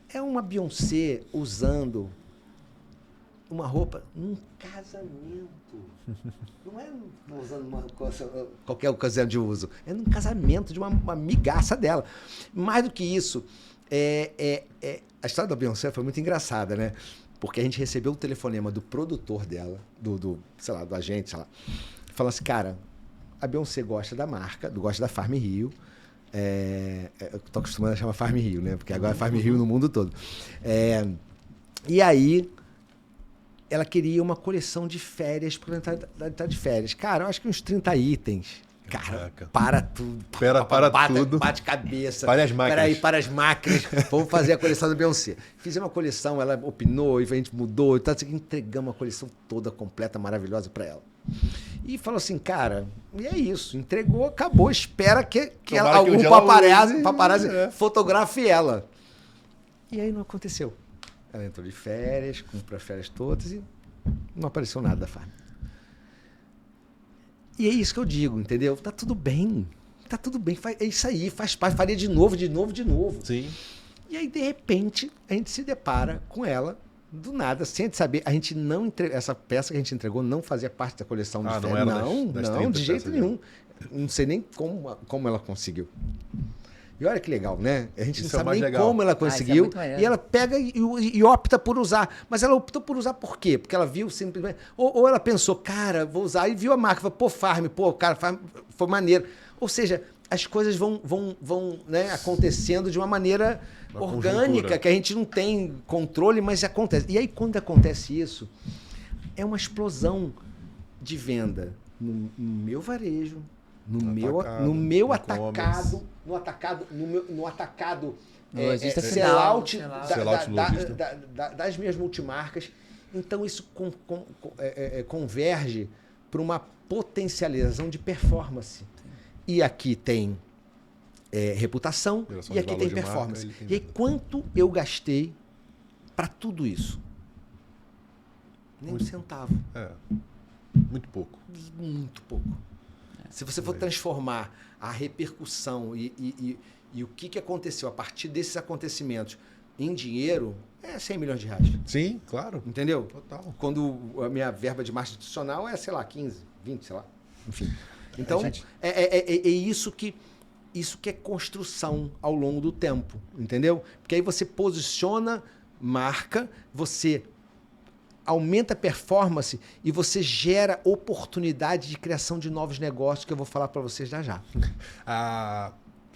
é uma Beyoncé usando uma roupa num casamento. Não é usando qualquer ocasião de uso. É num casamento de uma amigaça dela. Mais do que isso, a história da Beyoncé foi muito engraçada, né? Porque a gente recebeu o telefonema do produtor dela, do agente, sei lá, falando assim, cara, a Beyoncé gosta da marca, gosta da Farm Rio. Eu tô acostumado a chamar Farm Rio, né? Porque agora é Farm Rio no mundo todo. E aí, ela queria uma coleção de férias para entrar de férias. Cara, eu acho que uns 30 itens. Cara, para tudo.
Para tudo.
Bate cabeça.
Para as máquinas.
Peraí, para as máquinas. Vamos fazer a coleção da Beyoncé. Fizemos uma coleção, ela opinou, e a gente mudou. Então, assim, entregamos a coleção toda, completa, maravilhosa para ela. E falou assim, cara, e é isso. Entregou, acabou. Espera que algum paparazzi fotografe ela. E aí não aconteceu. Ela entrou de férias, cumpriu as férias todas e não apareceu nada da Farm. E é isso que eu digo, entendeu? Tá tudo bem. Tá tudo bem. É isso aí, faz parte. Faria de novo.
Sim.
E aí, de repente, a gente se depara com ela, do nada, sem a gente saber. A gente não entregou. Essa peça que a gente entregou não fazia parte da coleção de férias. Não, de jeito nenhum. Não sei nem como ela conseguiu. E olha que legal, né? A gente não sabe nem como ela conseguiu. E ela pega e opta por usar. Mas ela optou por usar por quê? Porque ela viu simplesmente... Ou ela pensou, cara, vou usar. E viu a marca. Falou, Farm, Farm foi maneiro. Ou seja, as coisas vão né, acontecendo de uma maneira orgânica, que a gente não tem controle, mas acontece. E aí, quando acontece isso, é uma explosão de venda no meu varejo, no atacado sellout das minhas multimarcas. Então isso converge para uma potencialização de performance. E aqui tem reputação e aqui tem performance. E aí quanto eu gastei para tudo isso? Nem um centavo.
Muito pouco.
Muito pouco. Se você for transformar a repercussão e o que aconteceu a partir desses acontecimentos em dinheiro, é 100 milhões de reais.
Sim, claro.
Entendeu?
Total.
Quando a minha verba de marketing institucional é, sei lá, 15, 20, sei lá. enfim. Então, é isso que é construção ao longo do tempo, entendeu? Porque aí você posiciona marca, você aumenta a performance e você gera oportunidade de criação de novos negócios que eu vou falar para vocês já.
A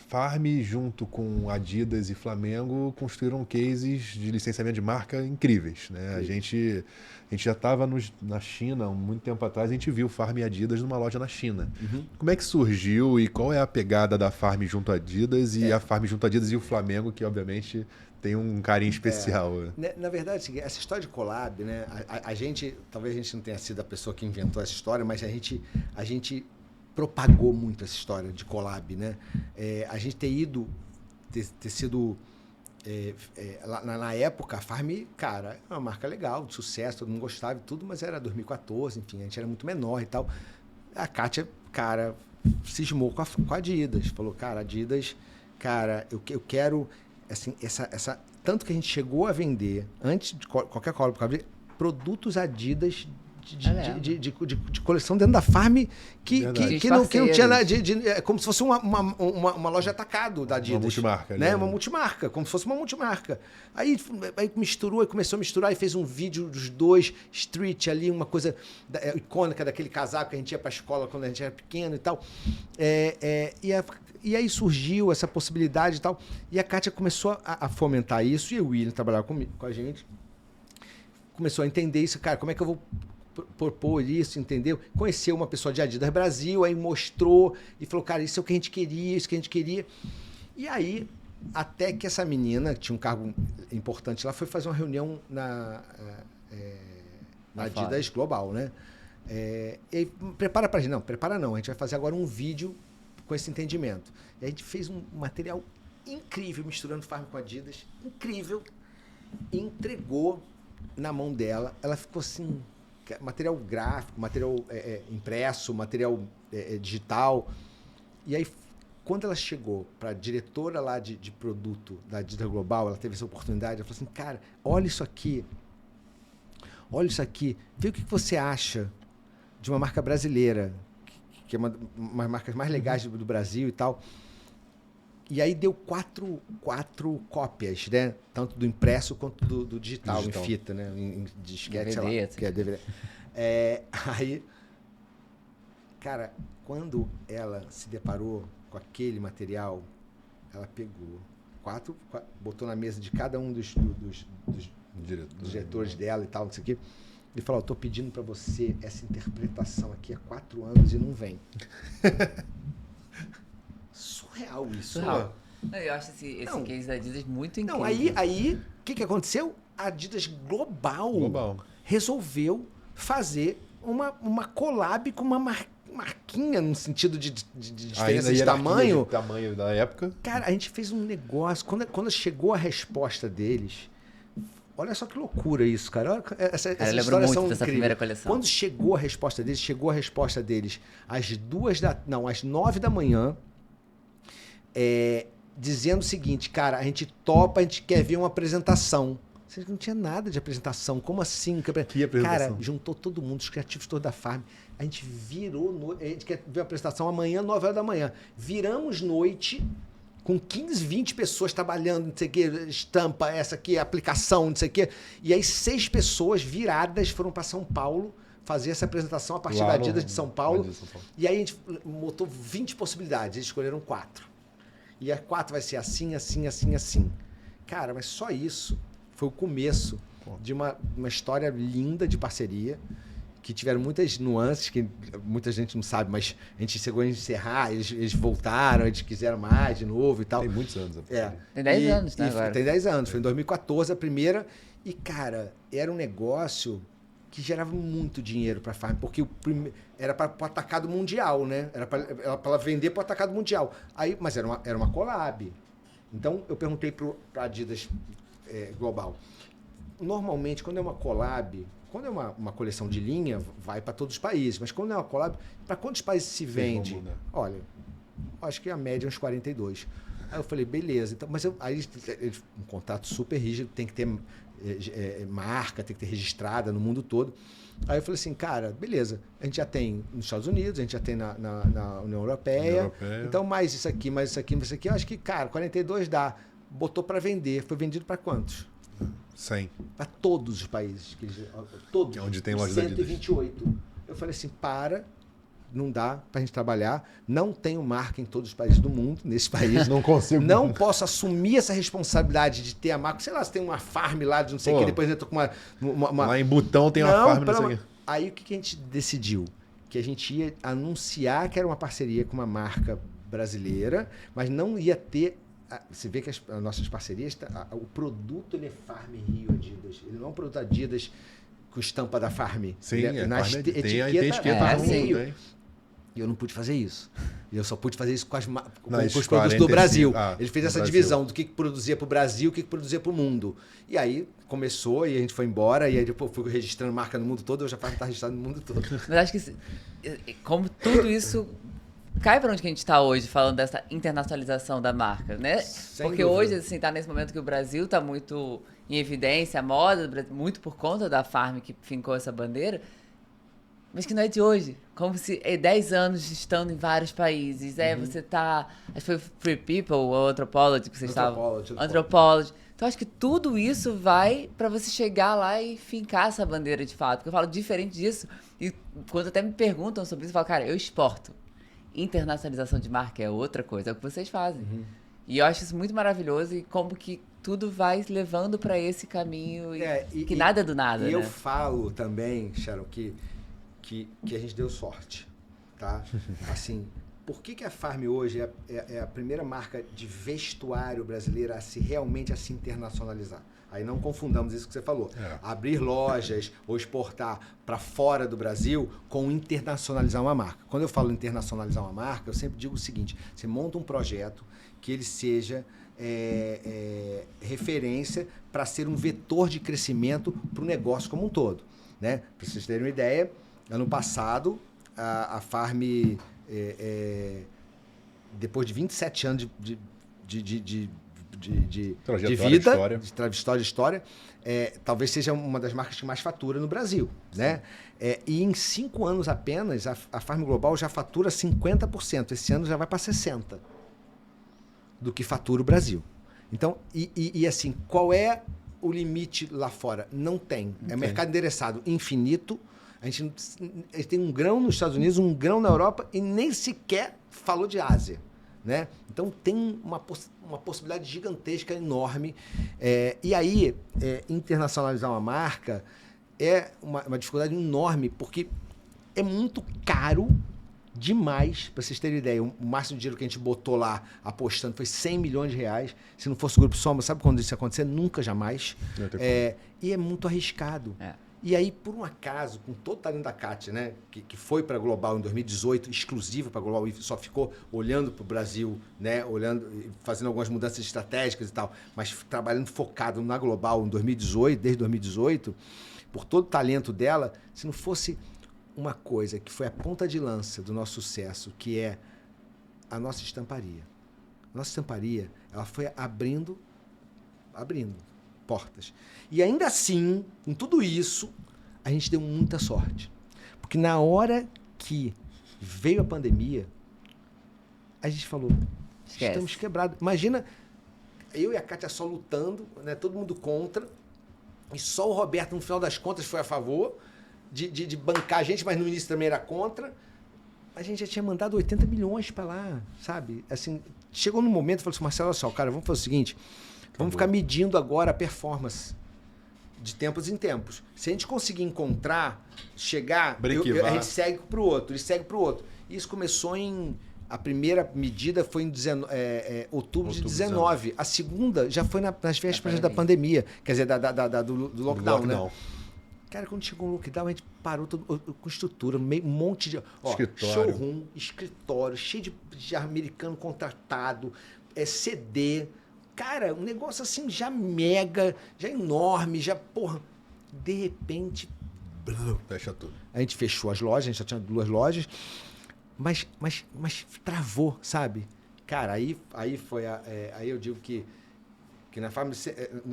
Farm, junto com Adidas e Flamengo, construíram cases de licenciamento de marca incríveis, né? A gente já estava na China, muito tempo atrás, a gente viu Farm e Adidas numa loja na China. Como é que surgiu e qual é a pegada da Farm junto a Adidas e a Farm junto a Adidas e o Flamengo, que obviamente tem um carinho especial?
Na verdade, essa história de collab, né? A gente, talvez a gente não tenha sido a pessoa que inventou essa história, mas a gente propagou muito essa história de collab, né? A gente ter sido... na época, a Farm, cara, é uma marca legal, de sucesso, todo mundo gostava e tudo, mas era 2014, enfim, a gente era muito menor e tal. A Kátia, cara, cismou com a Adidas. Falou, cara, Adidas, cara, eu quero... Assim, tanto que a gente chegou a vender, antes de qualquer collab, produtos Adidas de coleção dentro da Farm que não tinha nada, como se fosse uma loja atacado da Adidas.
Uma multimarca.
Né? Uma multimarca, como se fosse uma multimarca. Aí misturou, começou a misturar e fez um vídeo dos dois, street ali, uma coisa icônica daquele casaco que a gente ia para a escola quando a gente era pequeno e tal. E aí surgiu essa possibilidade e tal. E a Kátia começou a fomentar isso, e o William trabalhava com a gente. Começou a entender isso, cara, como é que eu vou propor isso, entendeu? Conheceu uma pessoa de Adidas Brasil, aí mostrou e falou, cara, isso é o que a gente queria, isso que a gente queria. E aí, até que essa menina, que tinha um cargo importante lá, foi fazer uma reunião na Adidas Global, né? E prepara pra gente. Não, prepara não, a gente vai fazer agora um vídeo com esse entendimento. E a gente fez um material incrível, misturando Farm com Adidas, incrível, e entregou na mão dela. Ela ficou assim, material gráfico, material impresso, material digital. E aí, quando ela chegou para a diretora lá de produto da Adidas Global, ela teve essa oportunidade, ela falou assim, cara, olha isso aqui, vê o que você acha de uma marca brasileira, que é uma das marcas mais legais do Brasil e tal. E aí deu quatro cópias, né? Tanto do impresso quanto do digital, em fita, né? Em disquete, sei lá, que é DVD. Aí, cara, quando ela se deparou com aquele material, ela pegou botou na mesa de cada um dos diretores dela e tal, não sei o quê, e falou, eu tô pedindo para você essa interpretação aqui há 4 anos e não vem. Surreal isso.
Surreal. Eu acho esse case da Adidas muito incrível.
Não, aí o que aconteceu? A Adidas Global resolveu fazer uma collab com uma marquinha no sentido de diferença de tamanho.
De tamanho da época.
Cara, a gente fez um negócio. Quando chegou a resposta deles, olha só que loucura isso, cara. Olha, essa história são
dessa primeira coleção.
Quando chegou a resposta deles às 9 da manhã, dizendo o seguinte, cara, a gente quer ver uma apresentação. Você não tinha nada de apresentação. Como assim?
Que apresentação?
Cara, juntou todo mundo, os criativos todos da Farm. A gente virou... A gente quer ver a apresentação amanhã, 9 horas da manhã. Viramos noite com 15, 20 pessoas trabalhando, não sei o quê, estampa, essa aqui, aplicação, não sei o quê. E aí 6 pessoas viradas foram para São Paulo fazer essa apresentação a partir da Adidas de São Paulo. E aí a gente botou 20 possibilidades. Eles escolheram 4. E a 4 vai ser assim, assim, assim, assim. Cara, mas só isso foi o começo de uma história linda de parceria, que tiveram muitas nuances, que muita gente não sabe, mas a gente chegou a encerrar, eles voltaram, eles quiseram mais de novo e tal.
Tem muitos anos.
Tem 10 anos, né, agora?
Tem 10 anos, foi em 2014 a primeira. E, cara, era um negócio que gerava muito dinheiro para a Farm, porque era para o atacado mundial, né? Era para ela vender para o atacado mundial. Aí, mas era uma collab. Então, eu perguntei para a Adidas Global. Normalmente, quando é uma collab, quando é uma coleção de linha, vai para todos os países. Mas quando é uma collab, para quantos países se vende? Olha, acho que a média é uns 42. Aí eu falei, beleza. Então, mas aí um contrato super rígido, tem que ter marca, tem que ter registrada no mundo todo. Aí eu falei assim, cara, beleza, a gente já tem nos Estados Unidos, a gente já tem na União Europeia, então mais isso aqui, mais isso aqui, mais isso aqui, eu acho que, cara, 42 dá. Botou para vender, foi vendido para quantos?
100.
Para todos os países. Todos.
Que é onde tem loja da Adidas.
128. Eu falei assim, não dá pra gente trabalhar, não tenho marca em todos os países do mundo, nesse país.
Não consigo.
Não posso assumir essa responsabilidade de ter a marca. Sei lá, se tem uma farm lá de não sei o que, depois entra com uma...
Lá em Butão tem uma farm, não sei o quê.
Aí o que a gente decidiu? Que a gente ia anunciar que era uma parceria com uma marca brasileira, mas não ia ter... Você vê que as nossas parcerias, o produto ele é Farm Rio Adidas. Ele não é um produto Adidas com estampa da Farm.
Sim,
tem a etiqueta
Farm
Rio.
Rio.
E eu não pude fazer isso. E eu só pude fazer isso com os produtos
45,
do Brasil. Ele fez essa
Brasil.
divisão do que produzia para o Brasil e o que produzia para o mundo. E aí começou e a gente foi embora. E aí depois fui registrando marca no mundo todo. Eu já estava registrado no mundo todo.
Mas acho que como tudo isso cai para onde que a gente está hoje, falando dessa internacionalização da marca, né?
Sem
Porque
dúvida.
hoje, assim, tá nesse momento que o Brasil está muito em evidência, a moda do Brasil, muito por conta da Farm que fincou essa bandeira, mas que não é de hoje. Como se 10 anos estando em vários países. Você tá... Acho que foi Free People ou Anthropology que vocês estavam... Anthropology. Então, acho que tudo isso vai para você chegar lá e fincar essa bandeira de fato. Porque eu falo diferente disso. E quando até me perguntam sobre isso, eu falo, cara, eu exporto. Internacionalização de marca é outra coisa. É o que vocês fazem. E eu acho isso muito maravilhoso e como que tudo vai levando para esse caminho que nada é do nada,
E
né?
eu falo também, Sharon, que a gente deu sorte, tá? Assim, por que a Farm hoje é a primeira marca de vestuário brasileira realmente a se internacionalizar? Aí não confundamos isso que você falou. Abrir lojas ou exportar para fora do Brasil com internacionalizar uma marca. Quando eu falo internacionalizar uma marca, eu sempre digo o seguinte, você monta um projeto que ele seja referência para ser um vetor de crescimento para o negócio como um todo, né? Para vocês terem uma ideia, ano passado, a Farm, depois de 27 anos de história, talvez seja uma das marcas que mais fatura no Brasil, né? E em 5 anos apenas, a Farm Global já fatura 50%. Esse ano já vai para 60% do que fatura o Brasil. Então, assim, qual é o limite lá fora? Não tem. É mercado endereçado infinito. A gente tem um grão nos Estados Unidos, um grão na Europa e nem sequer falou de Ásia, né? Então tem uma possibilidade gigantesca, enorme. E aí, internacionalizar uma marca é uma dificuldade enorme, porque é muito caro demais, para vocês terem ideia. O máximo de dinheiro que a gente botou lá apostando foi 100 milhões de reais. Se não fosse o Grupo Soma, sabe quando isso ia acontecer? Nunca, jamais. E é muito arriscado. E aí, por um acaso, com todo o talento da Kátia, né, que foi para a Global em 2018, exclusiva para a Global, e só ficou olhando para o Brasil, né, fazendo algumas mudanças estratégicas e tal, mas trabalhando focado na Global em 2018, desde 2018, por todo o talento dela, se não fosse uma coisa que foi a ponta de lança do nosso sucesso, que é a nossa estamparia. Nossa estamparia, ela foi abrindo portas. E ainda assim, com tudo isso, a gente deu muita sorte. Porque na hora que veio a pandemia, a gente falou, estamos quebrados. Imagina, eu e a Kátia só lutando, né, todo mundo contra, e só o Roberto, no final das contas, foi a favor de bancar a gente, mas no início também era contra. A gente já tinha mandado 80 milhões para lá, sabe? Assim, chegou num momento, eu falei assim, Marcelo, olha só, cara, vamos fazer o seguinte, vamos ficar medindo agora a performance de tempos em tempos. Se a gente conseguir encontrar, chegar, a gente segue para o outro, ele segue para o outro. Isso começou a primeira medida foi em outubro de 19. A segunda já foi nas vésperas da pandemia, quer dizer, do lockdown, né? Cara, quando chegou o lockdown, a gente parou com estrutura, um monte de... showroom, escritório, cheio de americano contratado, CD... Cara, um negócio assim já mega, já enorme, já, porra, de repente...
Fecha tudo.
A gente fechou as lojas, a gente já tinha 2 lojas, mas travou, sabe? Cara, aí foi aí eu digo que na Farm,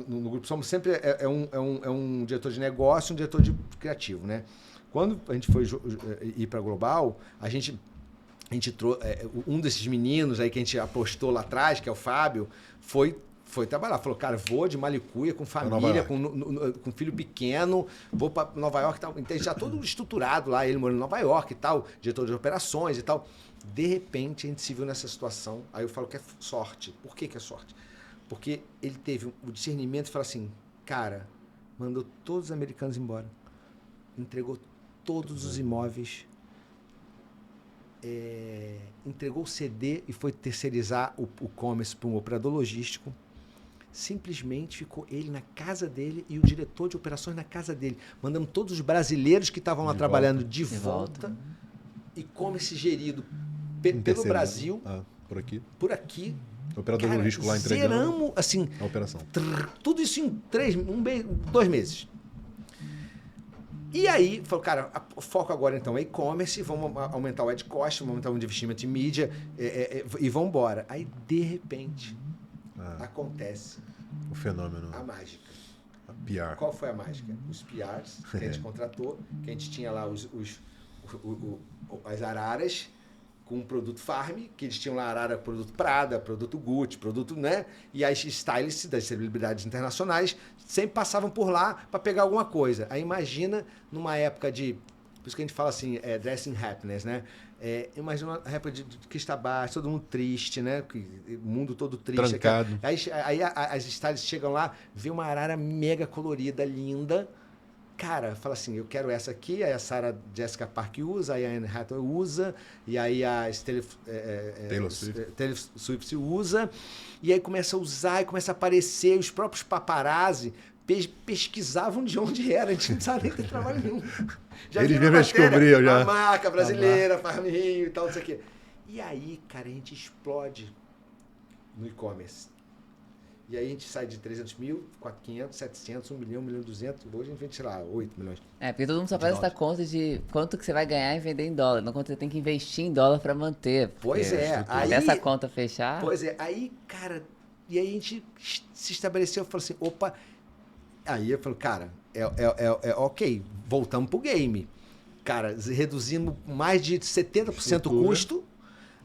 no Grupo Somos sempre é um diretor de negócio e um diretor de criativo, né? Quando a gente foi ir para Global, a gente trouxe um desses meninos aí que a gente apostou lá atrás, que é o Fábio, foi trabalhar. Falou, cara, vou de Malicuia, com família, com filho pequeno, vou para Nova York e tal. Então, já todo estruturado lá, ele morando em Nova York e tal, diretor de operações e tal. De repente, a gente se viu nessa situação. Aí eu falo que é sorte. Por que é sorte? Porque ele teve o discernimento e falou assim, cara, mandou todos os americanos embora, entregou todos os imóveis, entregou o CD e foi terceirizar o commerce para um operador logístico. Simplesmente ficou ele na casa dele e o diretor de operações na casa dele. Mandamos todos os brasileiros que estavam lá trabalhando de volta. E commerce gerido pelo Brasil. Por aqui.
O operador logístico lá entregando.
Zeramos, assim,
a operação.
Tudo isso em 2 meses. E aí, falou, cara, o foco agora então é e-commerce, vamos aumentar o ad cost, vamos aumentar o investimento em mídia e vamos embora. Aí, de repente, acontece
o fenômeno.
A mágica.
A PR.
Qual foi a mágica? Os PRs que a gente contratou, que a gente tinha lá as araras com um produto farm, que eles tinham lá arara, produto Prada, produto Gucci, produto, né? E as stylists das celebridades internacionais sempre passavam por lá para pegar alguma coisa. Aí imagina numa época de... Por isso que a gente fala assim, dressing happiness, né? Imagina uma época de que está baixo, todo mundo triste, né? O mundo todo triste.
Trancado.
Aí as stylists chegam lá, vê uma arara mega colorida, linda. Cara, fala assim, eu quero essa aqui, aí a Sarah Jessica Parker usa, aí a Anne Hathaway usa, e aí a Taylor Swift usa, e aí começa a usar, e começa a aparecer, os próprios paparazzi pesquisavam de onde era, a gente não precisava nem ter trabalho nenhum.
Eles mesmo descobriam já.
A marca brasileira, Farminho e tal, não sei o quê. E aí, cara, a gente explode no e-commerce. E aí a gente sai de 300 mil, 500, 700, 1 milhão, 1 milhão e 200. Hoje a gente vende, sei lá, 8 milhões.
Porque todo mundo só faz essa conta de quanto que você vai ganhar e vender em dólar. Não quanto você tem que investir em dólar para manter.
Pois é.
Aí, essa conta fechar...
Pois é. Aí, cara... E aí a gente se estabeleceu e falou assim, opa... Aí eu falo, cara, ok, voltamos pro game. Cara, reduzimos mais de 70% o custo.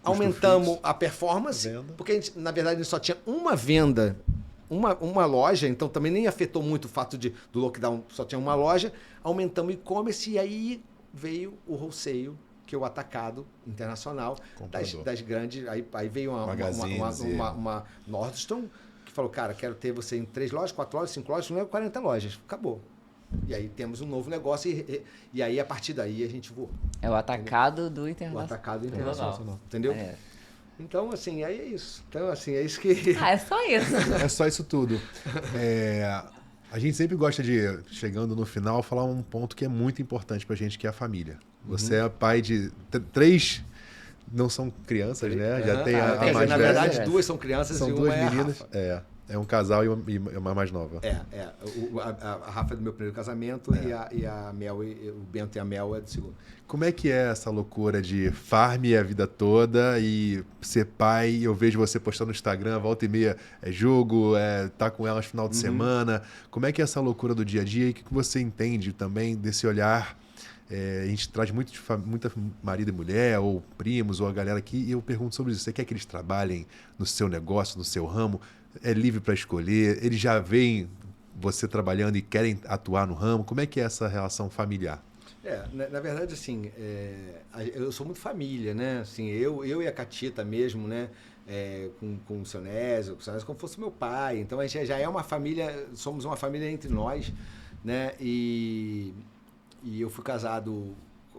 Aumentamos a performance, porque a gente, na verdade, a gente só tinha uma venda, uma loja, então também nem afetou muito o fato do lockdown, só tinha uma loja. Aumentamos o e-commerce e aí veio o wholesale, que é o atacado internacional das grandes. Aí veio uma Nordstrom, que falou, cara, quero ter você em 3 lojas, 4 lojas, 5 lojas, não é 40 lojas. Acabou. E aí temos um novo negócio e aí, a partir daí, a gente voou.
É o atacado do internacional.
O atacado internacional. Entendeu? Então, assim, aí é isso. Então, assim, é isso que...
É só isso.
É só isso tudo. A gente sempre gosta de, chegando no final, falar um ponto que é muito importante pra gente, que é a família. Você é pai de 3... Não são crianças, né? Já tem a mais velha.
Na verdade, 2 são crianças e 2
meninas. É um casal e uma mais nova.
A Rafa é do meu primeiro casamento e a Mel, o Bento e a Mel é do segundo.
Como é que é essa loucura de farm a vida toda e ser pai? Eu vejo você postando no Instagram, volta e meia, jogo, tá com elas no final de semana. Como é que é essa loucura do dia a dia e o que você entende também desse olhar? A gente traz muita marido e mulher, ou primos, ou a galera aqui, e eu pergunto sobre isso. Você quer que eles trabalhem no seu negócio, no seu ramo? É livre para escolher? Eles já veem você trabalhando e querem atuar no ramo? Como é que é essa relação familiar?
Na verdade, assim, eu sou muito família, né? Assim, eu e a Catita mesmo, né? Com o seu Nésio, como fosse meu pai. Então, a gente já é uma família, somos uma família entre nós, né? E eu fui casado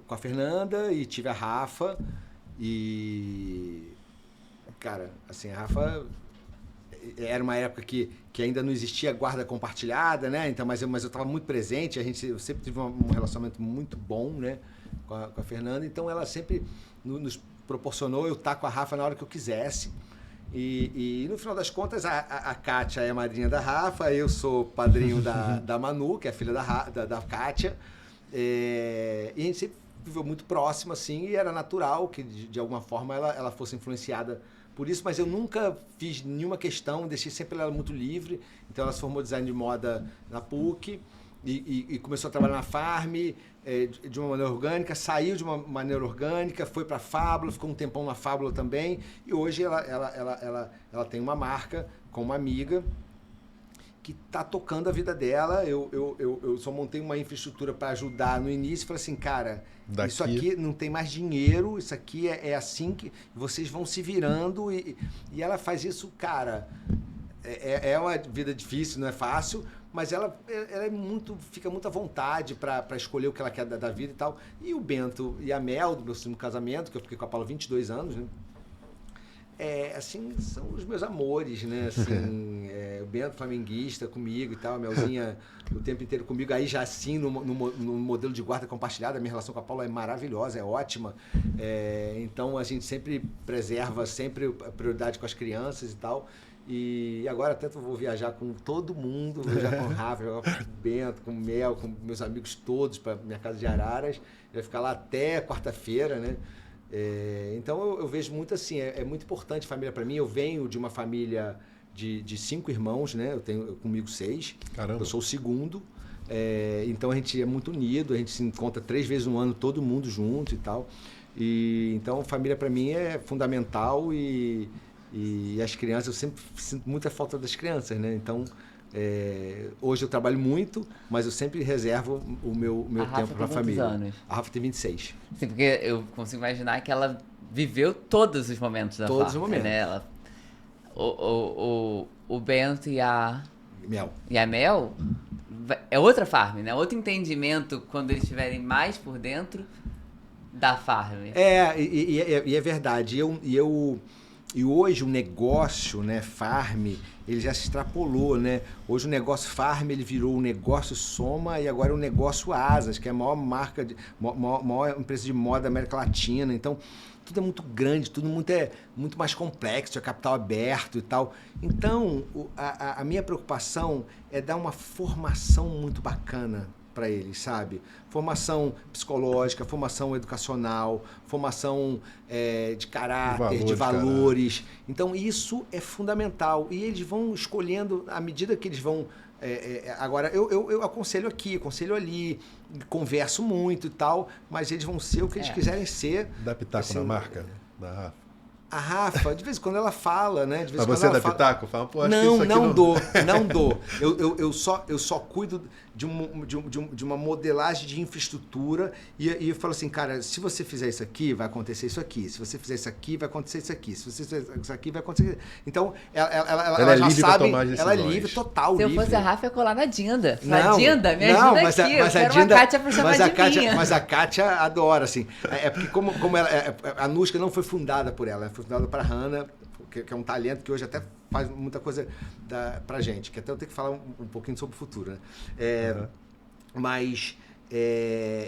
com a Fernanda e tive a Rafa. E, cara, assim, a Rafa... Era uma época que ainda não existia guarda compartilhada, né? Então, mas eu estava muito presente, eu sempre tive um relacionamento muito bom, né? Com a Fernanda, então ela sempre nos proporcionou eu estar com a Rafa na hora que eu quisesse. E no final das contas, a Kátia é a madrinha da Rafa, eu sou padrinho da Manu, que é a filha da Kátia. E a gente sempre viveu muito próximo, assim, e era natural que, de alguma forma, ela fosse influenciada por isso, mas eu nunca fiz nenhuma questão, deixei sempre ela muito livre. Então, ela se formou design de moda na PUC e começou a trabalhar na farm de uma maneira orgânica, saiu de uma maneira orgânica, foi para a Fábula, ficou um tempão na Fábula também, e hoje ela tem uma marca com uma amiga que está tocando a vida dela. Eu só montei uma infraestrutura para ajudar no início e falei assim, cara, isso aqui não tem mais dinheiro, isso aqui é assim que vocês vão se virando, e ela faz isso, cara, é uma vida difícil, não é fácil, mas ela fica muito à vontade para escolher o que ela quer da vida e tal. E o Bento e a Mel, do meu segundo casamento, que eu fiquei com a Paula 22 anos, né? Assim, são os meus amores, né? Assim, o Bento flamenguista comigo e tal, a Melzinha o tempo inteiro comigo. Aí já assim, no modelo de guarda compartilhada, a minha relação com a Paula é maravilhosa, é ótima. Então a gente sempre preserva sempre a prioridade com as crianças e tal. E agora até vou viajar com todo mundo, vou viajar com o Rafa, com o Bento, com o Mel, com meus amigos todos para minha casa de Araras. Vai ficar lá até quarta-feira, né? Então eu vejo muito assim, é muito importante família para mim. Eu venho de uma família de 5 irmãos, né? Eu tenho comigo 6.
Caramba.
Eu sou o segundo. Então a gente é muito unido, a gente se encontra 3 vezes no ano, todo mundo junto e tal. Então família para mim é fundamental e as crianças, eu sempre sinto muita falta das crianças, né? Então hoje eu trabalho muito, mas eu sempre reservo o meu tempo para a família.
Anos?
A Rafa tem 26.
Sim, porque eu consigo imaginar que ela viveu todos os momentos da
Todos
farm,
os momentos.
Né? O Bento e a Mel é outra farm, né? Outro entendimento quando eles estiverem mais por dentro da farm.
E é verdade. E hoje o negócio, né, farm, ele já se extrapolou, né? Hoje o negócio farm, ele virou um negócio Soma e agora é um negócio Asas, que é a maior marca, maior empresa de moda da América Latina. Então, tudo é muito grande, tudo muito mais complexo, é capital aberto e tal. Então, a minha preocupação é dar uma formação muito bacana para eles, sabe? Formação psicológica, formação educacional, formação de caráter, de valores. Então, isso é fundamental. E eles vão escolhendo, à medida que eles vão... agora, eu aconselho aqui, aconselho ali, converso muito e tal, mas eles vão ser o que eles quiserem ser.
Dá pitaco
assim,
na marca da Rafa?
A Rafa, de vez em quando ela fala, né? De vez
Mas
quando
você
ela
dá pitaco? Fala, pô, acho que
não,
isso aqui
não dou. Eu só cuido de uma modelagem de infraestrutura e eu falo assim, cara, se você fizer isso aqui, vai acontecer isso aqui. Se você fizer isso aqui, vai acontecer isso aqui. Se você fizer isso aqui, vai acontecer... Então, ela já sabe... Ela é livre, total livre.
Se eu fosse a Rafa, eu ia colar na Dinda.
Não,
Dinda, me ajuda
mas
aqui.
Mas
eu quero uma Kátia pra chamar de minha.
Mas a Kátia adora, assim. Porque como ela... A Nushka não foi fundada por ela foi fundada para a Hannah, que é um talento que hoje até faz muita coisa pra gente, que até eu tenho que falar um pouquinho sobre o futuro, né? Mas,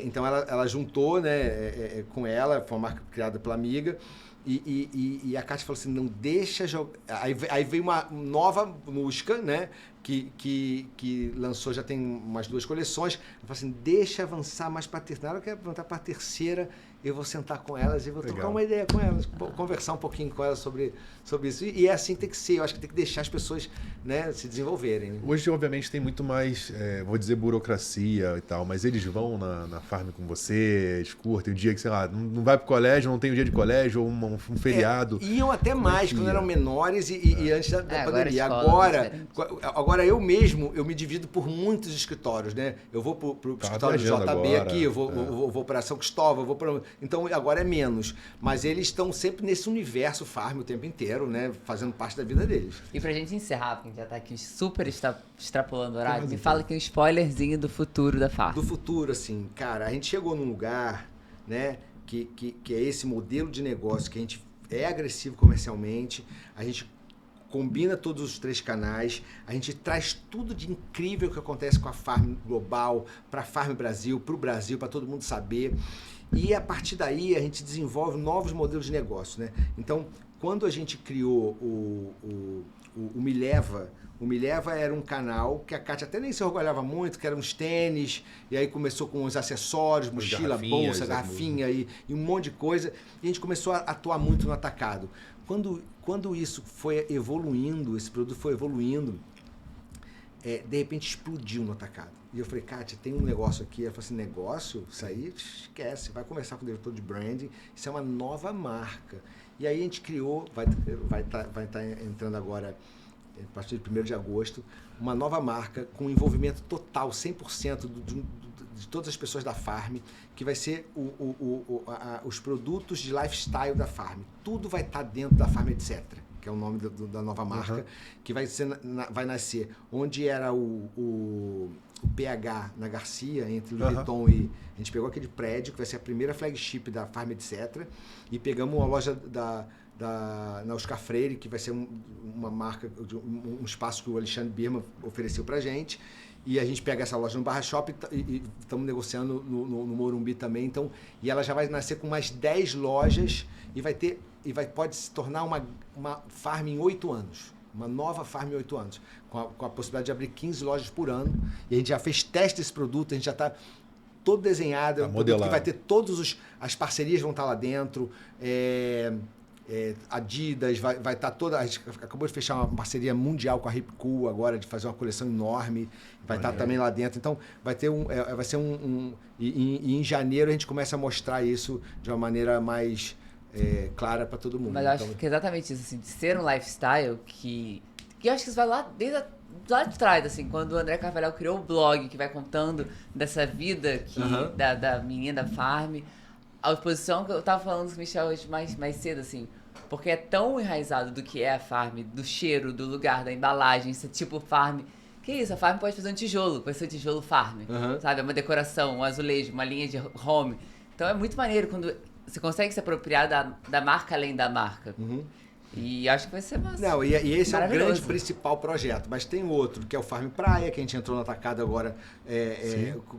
então ela juntou, né, com ela, foi uma marca criada pela amiga, e a Kátia falou assim, não deixa jogar... Aí veio uma nova Nushka, né, que lançou, já tem umas 2 coleções, ela falou assim, deixa avançar mais para a terceira, eu quero avançar para a terceira, eu vou sentar com elas e vou trocar uma ideia com elas, conversar um pouquinho com elas sobre isso. E é assim que tem que ser, eu acho que tem que deixar as pessoas, né, se desenvolverem. Né?
Hoje, obviamente, tem muito mais, vou dizer, burocracia e tal, mas eles vão na farm com você, eles curtem o dia que, sei lá, não vai pro colégio, não tem um dia de colégio, ou um feriado.
Iam até mais, quando eram menores e antes da pandemia. Agora eu mesmo, eu me divido por muitos escritórios, né? Eu vou pro escritório do JB agora, aqui, eu vou para São Cristóvão, eu vou para... Então, agora é menos. Mas eles estão sempre nesse universo farm o tempo inteiro, né? Fazendo parte da vida deles.
E pra gente encerrar, porque a gente já tá aqui super extrapolando o horário, me fala aqui um spoilerzinho do futuro da farm.
Do futuro, assim, cara, a gente chegou num lugar, né? Que é esse modelo de negócio que a gente é agressivo comercialmente, a gente combina todos os 3 canais, a gente traz tudo de incrível que acontece com a Farm Global, para a Farm Brasil, para o Brasil, para todo mundo saber. E a partir daí a gente desenvolve novos modelos de negócio, né? Então, quando a gente criou o Me Leva, o Me Leva era um canal que a Kátia até nem se orgulhava muito, que eram uns tênis, e aí começou com os acessórios, mochila, bolsa, garrafinha e um monte de coisa, e a gente começou a atuar muito no atacado. Quando isso foi evoluindo, esse produto foi evoluindo, de repente explodiu no atacado. E eu falei, Kátia, tem um negócio aqui. Ela falou assim, negócio? Isso aí, esquece. Vai conversar com o diretor de branding. Isso é uma nova marca. E aí a gente criou, vai tá entrando agora, a partir de 1º de agosto, uma nova marca com envolvimento total, 100% de todas as pessoas da Farm, que vai ser os produtos de lifestyle da Farm. Tudo vai estar dentro da Farm Etc., que é o nome da nova marca, que vai nascer onde era o PH na Garcia, entre o Louis Vuitton e... A gente pegou aquele prédio, que vai ser a primeira flagship da Farm Etc., e pegamos uma loja na Oscar Freire, que vai ser uma marca, um espaço que o Alexandre Birman ofereceu pra gente, e a gente pega essa loja no Barra Shopping e estamos negociando no Morumbi também, então, e ela já vai nascer com mais 10 lojas e pode se tornar uma farm em 8 anos. Uma nova farm em 8 anos, com a possibilidade de abrir 15 lojas por ano. E a gente já fez teste desse produto, a gente já está todo desenhado. É um produto que vai ter as parcerias vão estar lá dentro. Adidas, vai estar toda... A gente acabou de fechar uma parceria mundial com a Hip Cool agora, de fazer uma coleção enorme. Vai estar também lá dentro. Então, vai ser e em janeiro a gente começa a mostrar isso de uma maneira mais... clara para todo mundo.
Mas eu acho que é exatamente isso, assim, de ser um lifestyle que eu acho que isso vai lá desde lá de trás, assim, quando o André Carvalhal criou o blog que vai contando dessa vida da menina da Farm, a exposição que eu tava falando com o Michel hoje mais cedo, assim, porque é tão enraizado do que é a Farm, do cheiro, do lugar, da embalagem, esse tipo Farm. Que isso, a Farm pode fazer um tijolo, pode ser um tijolo Farm, sabe? É uma decoração, um azulejo, uma linha de home. Então é muito maneiro quando você consegue se apropriar da marca além da marca. E acho que vai ser massa.
Não, e esse é o grande principal projeto. Mas tem outro, que é o Farm Praia, que a gente entrou no atacado agora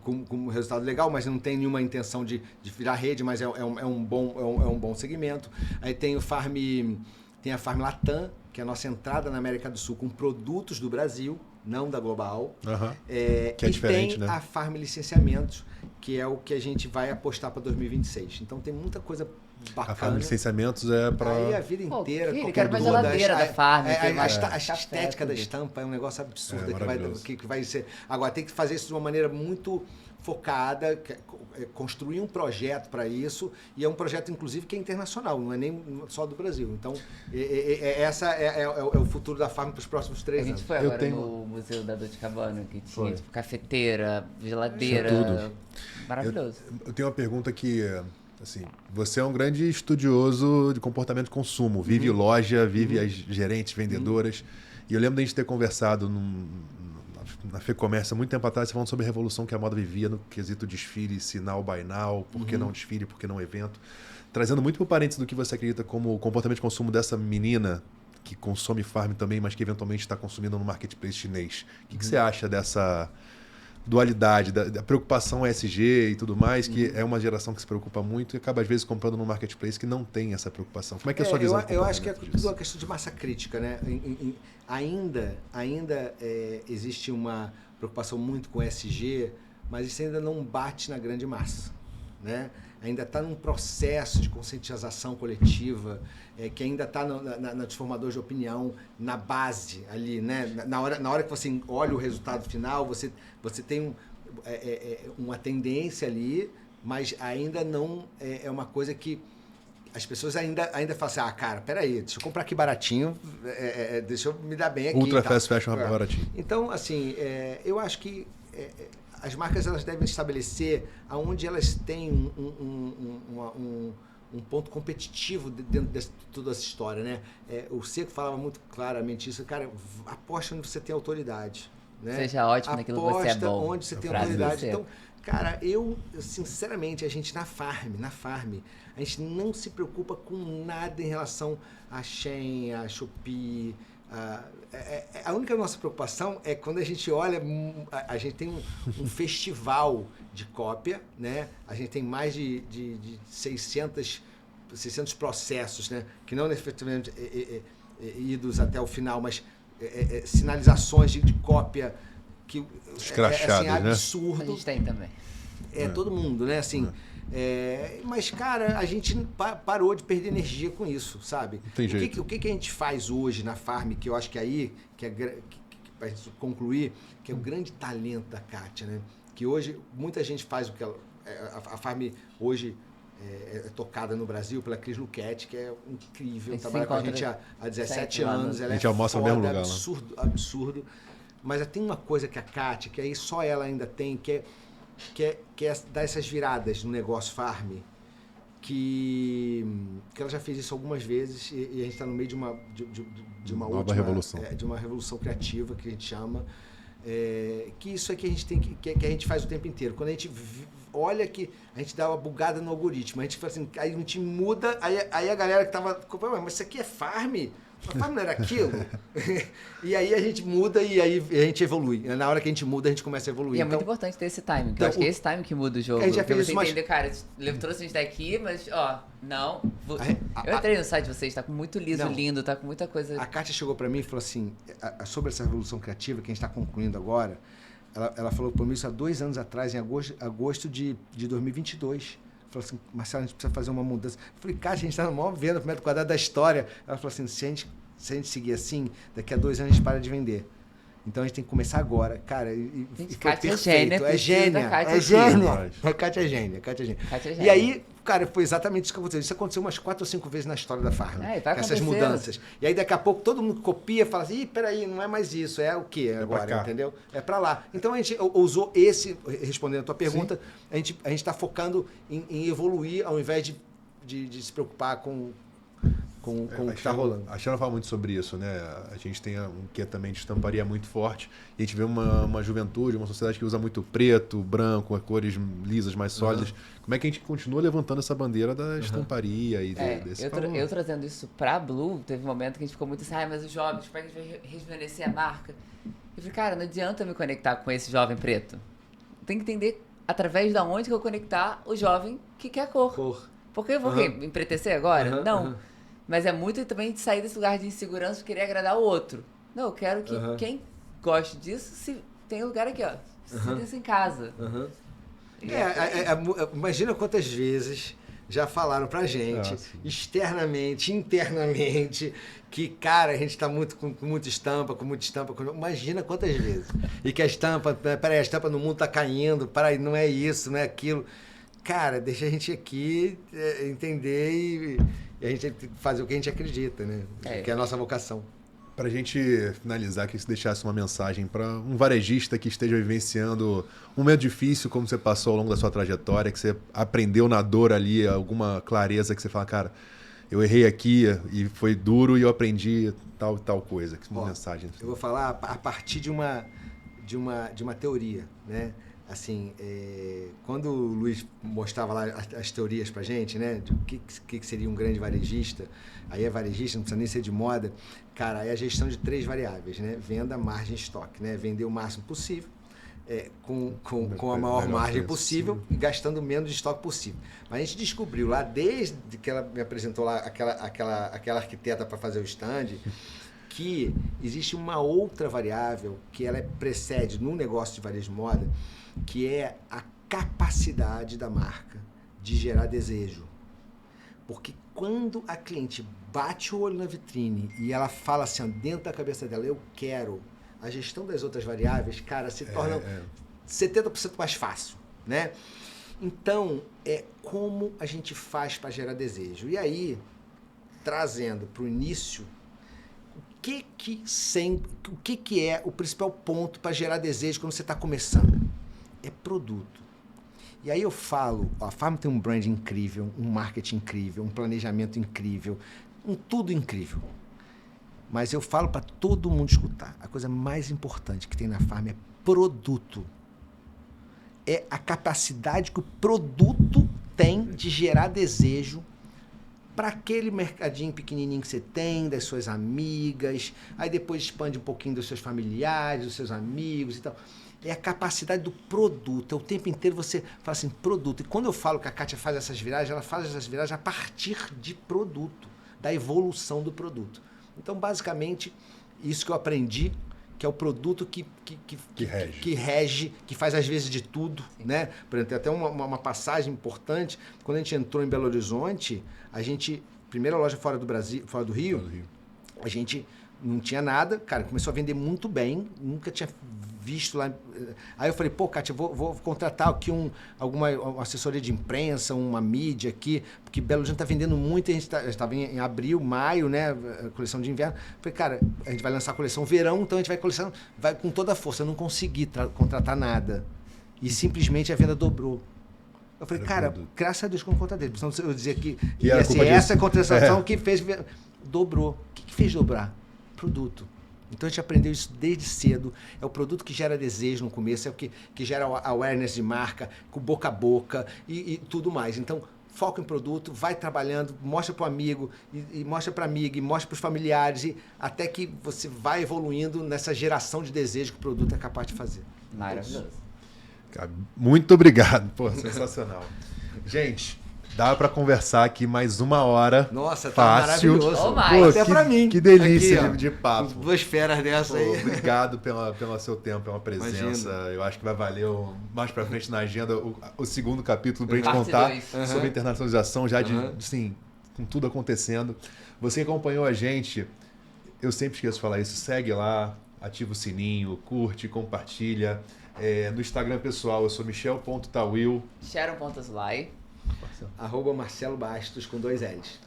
com um resultado legal, mas não tem nenhuma intenção de virar rede, mas é um bom segmento. Aí tem a Farm Latam, que é a nossa entrada na América do Sul com produtos do Brasil, não da Global.
Que é diferente,
tem
né?
a Farm Licenciamentos, que é o que a gente vai apostar para 2026. Então tem muita coisa bacana.
A Farm Licenciamentos é para...
Aí a vida inteira.
Eu quero uma geladeira da Farm.
A estética da estampa é um negócio absurdo que vai ser... Agora, tem que fazer isso de uma maneira muito focada, construir um projeto para isso, e é um projeto, inclusive, que é internacional, não é nem só do Brasil. Então, essa é o futuro da Farm para os próximos 3 anos.
A gente foi agora no Museu da Dolce & Gabbana, que tinha tipo, cafeteira, geladeira.
Tudo.
Maravilhoso.
Eu tenho uma pergunta que... Assim, você é um grande estudioso de comportamento de consumo, vive loja, vive as gerentes, vendedoras. E eu lembro de a gente ter conversado na FEComércio há muito tempo atrás, falando sobre a revolução que a moda vivia no quesito desfile, sinal, buy now, por que não desfile, por que não evento. Trazendo muito para o parênteses do que você acredita como o comportamento de consumo dessa menina que consome Farm também, mas que eventualmente está consumindo no marketplace chinês. O que você acha dessa dualidade, da preocupação ESG e tudo mais, que é uma geração que se preocupa muito e acaba às vezes comprando num marketplace que não tem essa preocupação? Como é que é a sua visão?
Eu acho que é tudo uma questão de massa crítica, né? Ainda existe uma preocupação muito com ESG, mas isso ainda não bate na grande massa, né? Ainda está num processo de conscientização coletiva, que ainda está nos formadores de opinião, na base ali, né? Na hora que você olha o resultado final, você tem uma tendência ali, mas ainda não é uma coisa que as pessoas ainda falam assim, cara, peraí, deixa eu comprar aqui baratinho, deixa eu me dar bem aqui.
Ultra fast fashion baratinho.
Então, assim, eu acho que as marcas elas devem estabelecer aonde elas têm um ponto competitivo dentro de toda essa história, né? O Seco falava muito claramente isso, cara, aposta onde você tem autoridade, né?
Seja ótimo naquilo que você é bom.
Aposta onde você tem autoridade. Então, cara, eu, sinceramente, a gente na Farm, a gente não se preocupa com nada em relação a Shein, a Shopee. A única nossa preocupação é quando a gente olha, a gente tem um festival de cópia, né? A gente tem mais de 600 processos, né? Que não efetivamente idos até o final, mas sinalizações de cópia que
escrachadas,
assim, absurdo.
A gente tem também.
Todo mundo, né? Assim, mas, cara, a gente parou de perder energia com isso, sabe?
Tem jeito.
O que a gente faz hoje na Farm, que eu acho que aí, pra gente concluir, que é o grande talento da Kátia, né? Que hoje muita gente faz o que ela... A Farm hoje é tocada no Brasil pela Cris Luquete, que é incrível, trabalha com a gente há 17 anos. Ela
a gente almoça no mesmo lugar,
absurdo, absurdo. Mas tem uma coisa que a Kátia, que aí só ela ainda tem, que é dar essas viradas no negócio Farm, que ela já fez isso algumas vezes e a gente está no meio de uma
nova revolução.
De uma revolução criativa, que a gente chama, que isso é que a gente tem que a gente faz o tempo inteiro. Quando a gente olha que a gente dá uma bugada no algoritmo, a gente fala assim, aí a gente muda, aí a galera que tava, mas isso aqui é Farm? A Farm não era aquilo? E aí a gente muda e aí a gente evolui. Na hora que a gente muda, a gente começa a evoluir.
E é muito importante ter esse timing, porque eu acho que é esse timing que muda o jogo.
A gente já fez
você entender, cara, trouxe a gente daqui, mas, ó, não... Eu entrei no site de vocês, tá com muito liso, lindo, tá com muita coisa...
A Kátia chegou pra mim e falou assim, sobre essa revolução criativa que a gente tá concluindo agora, ela falou por mim isso há 2 anos atrás, em agosto de 2022. Falou assim, Marcelo, a gente precisa fazer uma mudança. Eu falei, Kátia, a gente está na maior venda por metro quadrado da história. Ela falou assim, se a gente seguir assim, daqui a 2 anos a gente para de vender. Então a gente tem que começar agora. Cara, e foi
Kátia
perfeito.
É gênia.
É gênia. A Kátia é gênia. E aí, cara, foi exatamente isso que aconteceu. Isso aconteceu umas 4 ou 5 vezes na história da Farm. Essas mudanças. E aí daqui a pouco todo mundo copia e fala assim, peraí, não é mais isso, é o quê agora, entendeu? É pra lá. Então a gente usou respondendo a tua pergunta, a gente está focando em evoluir ao invés de se preocupar com o que está rolando.
A Xana fala muito sobre isso, né? A gente tem um quê também de estamparia muito forte. E a gente vê uma juventude, uma sociedade que usa muito preto, branco, cores lisas, mais sólidas. Como é que a gente continua levantando essa bandeira da estamparia e desse
eu trazendo isso pra Blue, teve um momento que a gente ficou muito assim, mas os jovens, como é que a gente vai rejuvenescer a marca? Eu falei, cara, não adianta me conectar com esse jovem preto. Tem que entender através de onde que eu conectar o jovem que quer cor. Porque eu vou me empretecer agora? Não. Mas é muito também de sair desse lugar de insegurança, de querer agradar o outro. Não, eu quero que quem goste disso, se tem lugar aqui, ó. Sinta-se em casa.
Imagina quantas vezes já falaram pra gente, externamente, internamente, que, cara, a gente tá com muita estampa. Imagina quantas vezes. E que a estampa no mundo tá caindo, não é isso, não é aquilo. Cara, deixa a gente aqui entender e a gente tem que fazer o que a gente acredita, né? Que é a nossa vocação.
Para a gente finalizar, que você deixasse uma mensagem para um varejista que esteja vivenciando um momento difícil, como você passou ao longo da sua trajetória, que você aprendeu na dor ali, alguma clareza que você fala, cara, eu errei aqui e foi duro e eu aprendi tal coisa. Que mensagem?
Eu vou falar a partir de uma teoria, né? Assim, quando o Luiz mostrava lá as teorias pra gente, né, de o que seria um grande varejista, aí é varejista, não precisa nem ser de moda, cara, é a gestão de 3 variáveis, né, venda, margem e estoque, né, vender o máximo possível, com a maior margem possível e gastando o menos de estoque possível. Mas a gente descobriu lá, desde que ela me apresentou lá, aquela arquiteta para fazer o stand, que existe uma outra variável que ela precede no negócio de varejo de moda, que é a capacidade da marca de gerar desejo. Porque quando a cliente bate o olho na vitrine e ela fala assim, dentro da cabeça dela, eu quero, a gestão das outras variáveis, cara, se torna 70% mais fácil, né? Então, como a gente faz para gerar desejo? E aí, trazendo para o início, o que é o principal ponto para gerar desejo quando você está começando? É produto. E aí eu falo, a Farm tem um brand incrível, um marketing incrível, um planejamento incrível, tudo incrível. Mas eu falo para todo mundo escutar, a coisa mais importante que tem na Farm é produto. É a capacidade que o produto tem de gerar desejo para aquele mercadinho pequenininho que você tem, das suas amigas, aí depois expande um pouquinho dos seus familiares, dos seus amigos e tal. É a capacidade do produto. O tempo inteiro você fala assim, produto. E quando eu falo que a Kátia faz essas viragens, ela faz essas viragens a partir de produto, da evolução do produto. Então, basicamente, isso que eu aprendi, que é o produto que rege, que faz às vezes de tudo, né? Por exemplo, tem até uma passagem importante, quando a gente entrou em Belo Horizonte, primeira loja fora do Brasil, fora do Rio, a gente não tinha nada, cara, começou a vender muito bem, nunca tinha visto lá. Aí eu falei, pô, Kátia, vou contratar aqui uma assessoria de imprensa, uma mídia aqui, porque Belo Horizonte tá vendendo muito, a gente estava em abril, maio, né, a coleção de inverno. Falei, cara, a gente vai lançar a coleção verão, então a gente vai com toda a força. Eu não consegui contratar nada. E simplesmente a venda dobrou. Eu falei, cara, graças a Deus que eu não contratei. Senão eu dizia que ia ser essa contratação que fez... Dobrou. O que fez dobrar? Produto. Então a gente aprendeu isso desde cedo. É o produto que gera desejo no começo, é o que gera awareness de marca, com boca a boca e tudo mais. Então, foca em produto, vai trabalhando, mostra para o amigo, e mostra para a amiga, e mostra para os familiares, até que você vai evoluindo nessa geração de desejo que o produto é capaz de fazer.
Maravilhoso.
Muito obrigado. Pô, sensacional. Gente, dá para conversar aqui mais 1 hora.
Nossa, tá
fácil.
maravilhoso.
Ou mais.
Até para mim.
Que delícia
aqui,
de papo.
2 feras dessa
Pô,
aí.
obrigado pelo seu tempo, pela presença.
Imagina.
Eu acho que vai valer mais pra frente na agenda o segundo capítulo pra gente
Parte
contar
2.
sobre internacionalização, já assim, com tudo acontecendo. Você que acompanhou a gente, eu sempre esqueço de falar isso, segue lá, ativa o sininho, curte, compartilha. No Instagram pessoal, eu sou michel.tawil.
Sharon.Zulay.
@Marcelo Bastos com 2 L's.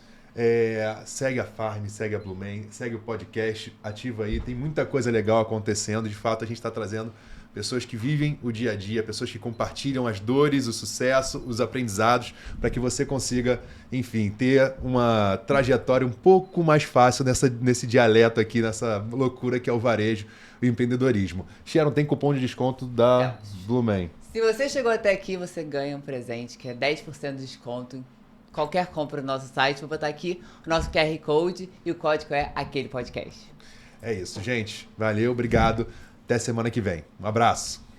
Segue a Farm, segue a Blumen, segue o podcast, ativa aí, tem muita coisa legal acontecendo. De fato, a gente está trazendo pessoas que vivem o dia a dia, pessoas que compartilham as dores, o sucesso, os aprendizados, para que você consiga, enfim, ter uma trajetória um pouco mais fácil nesse dialeto aqui, nessa loucura que é o varejo e o empreendedorismo. Sharon, tem cupom de desconto da Blumen.
Se você chegou até aqui, você ganha um presente, que é 10% de desconto em qualquer compra no nosso site. Vou botar aqui o nosso QR Code e o código é aquele podcast.
É isso, gente. Valeu, obrigado. Até semana que vem. Um abraço.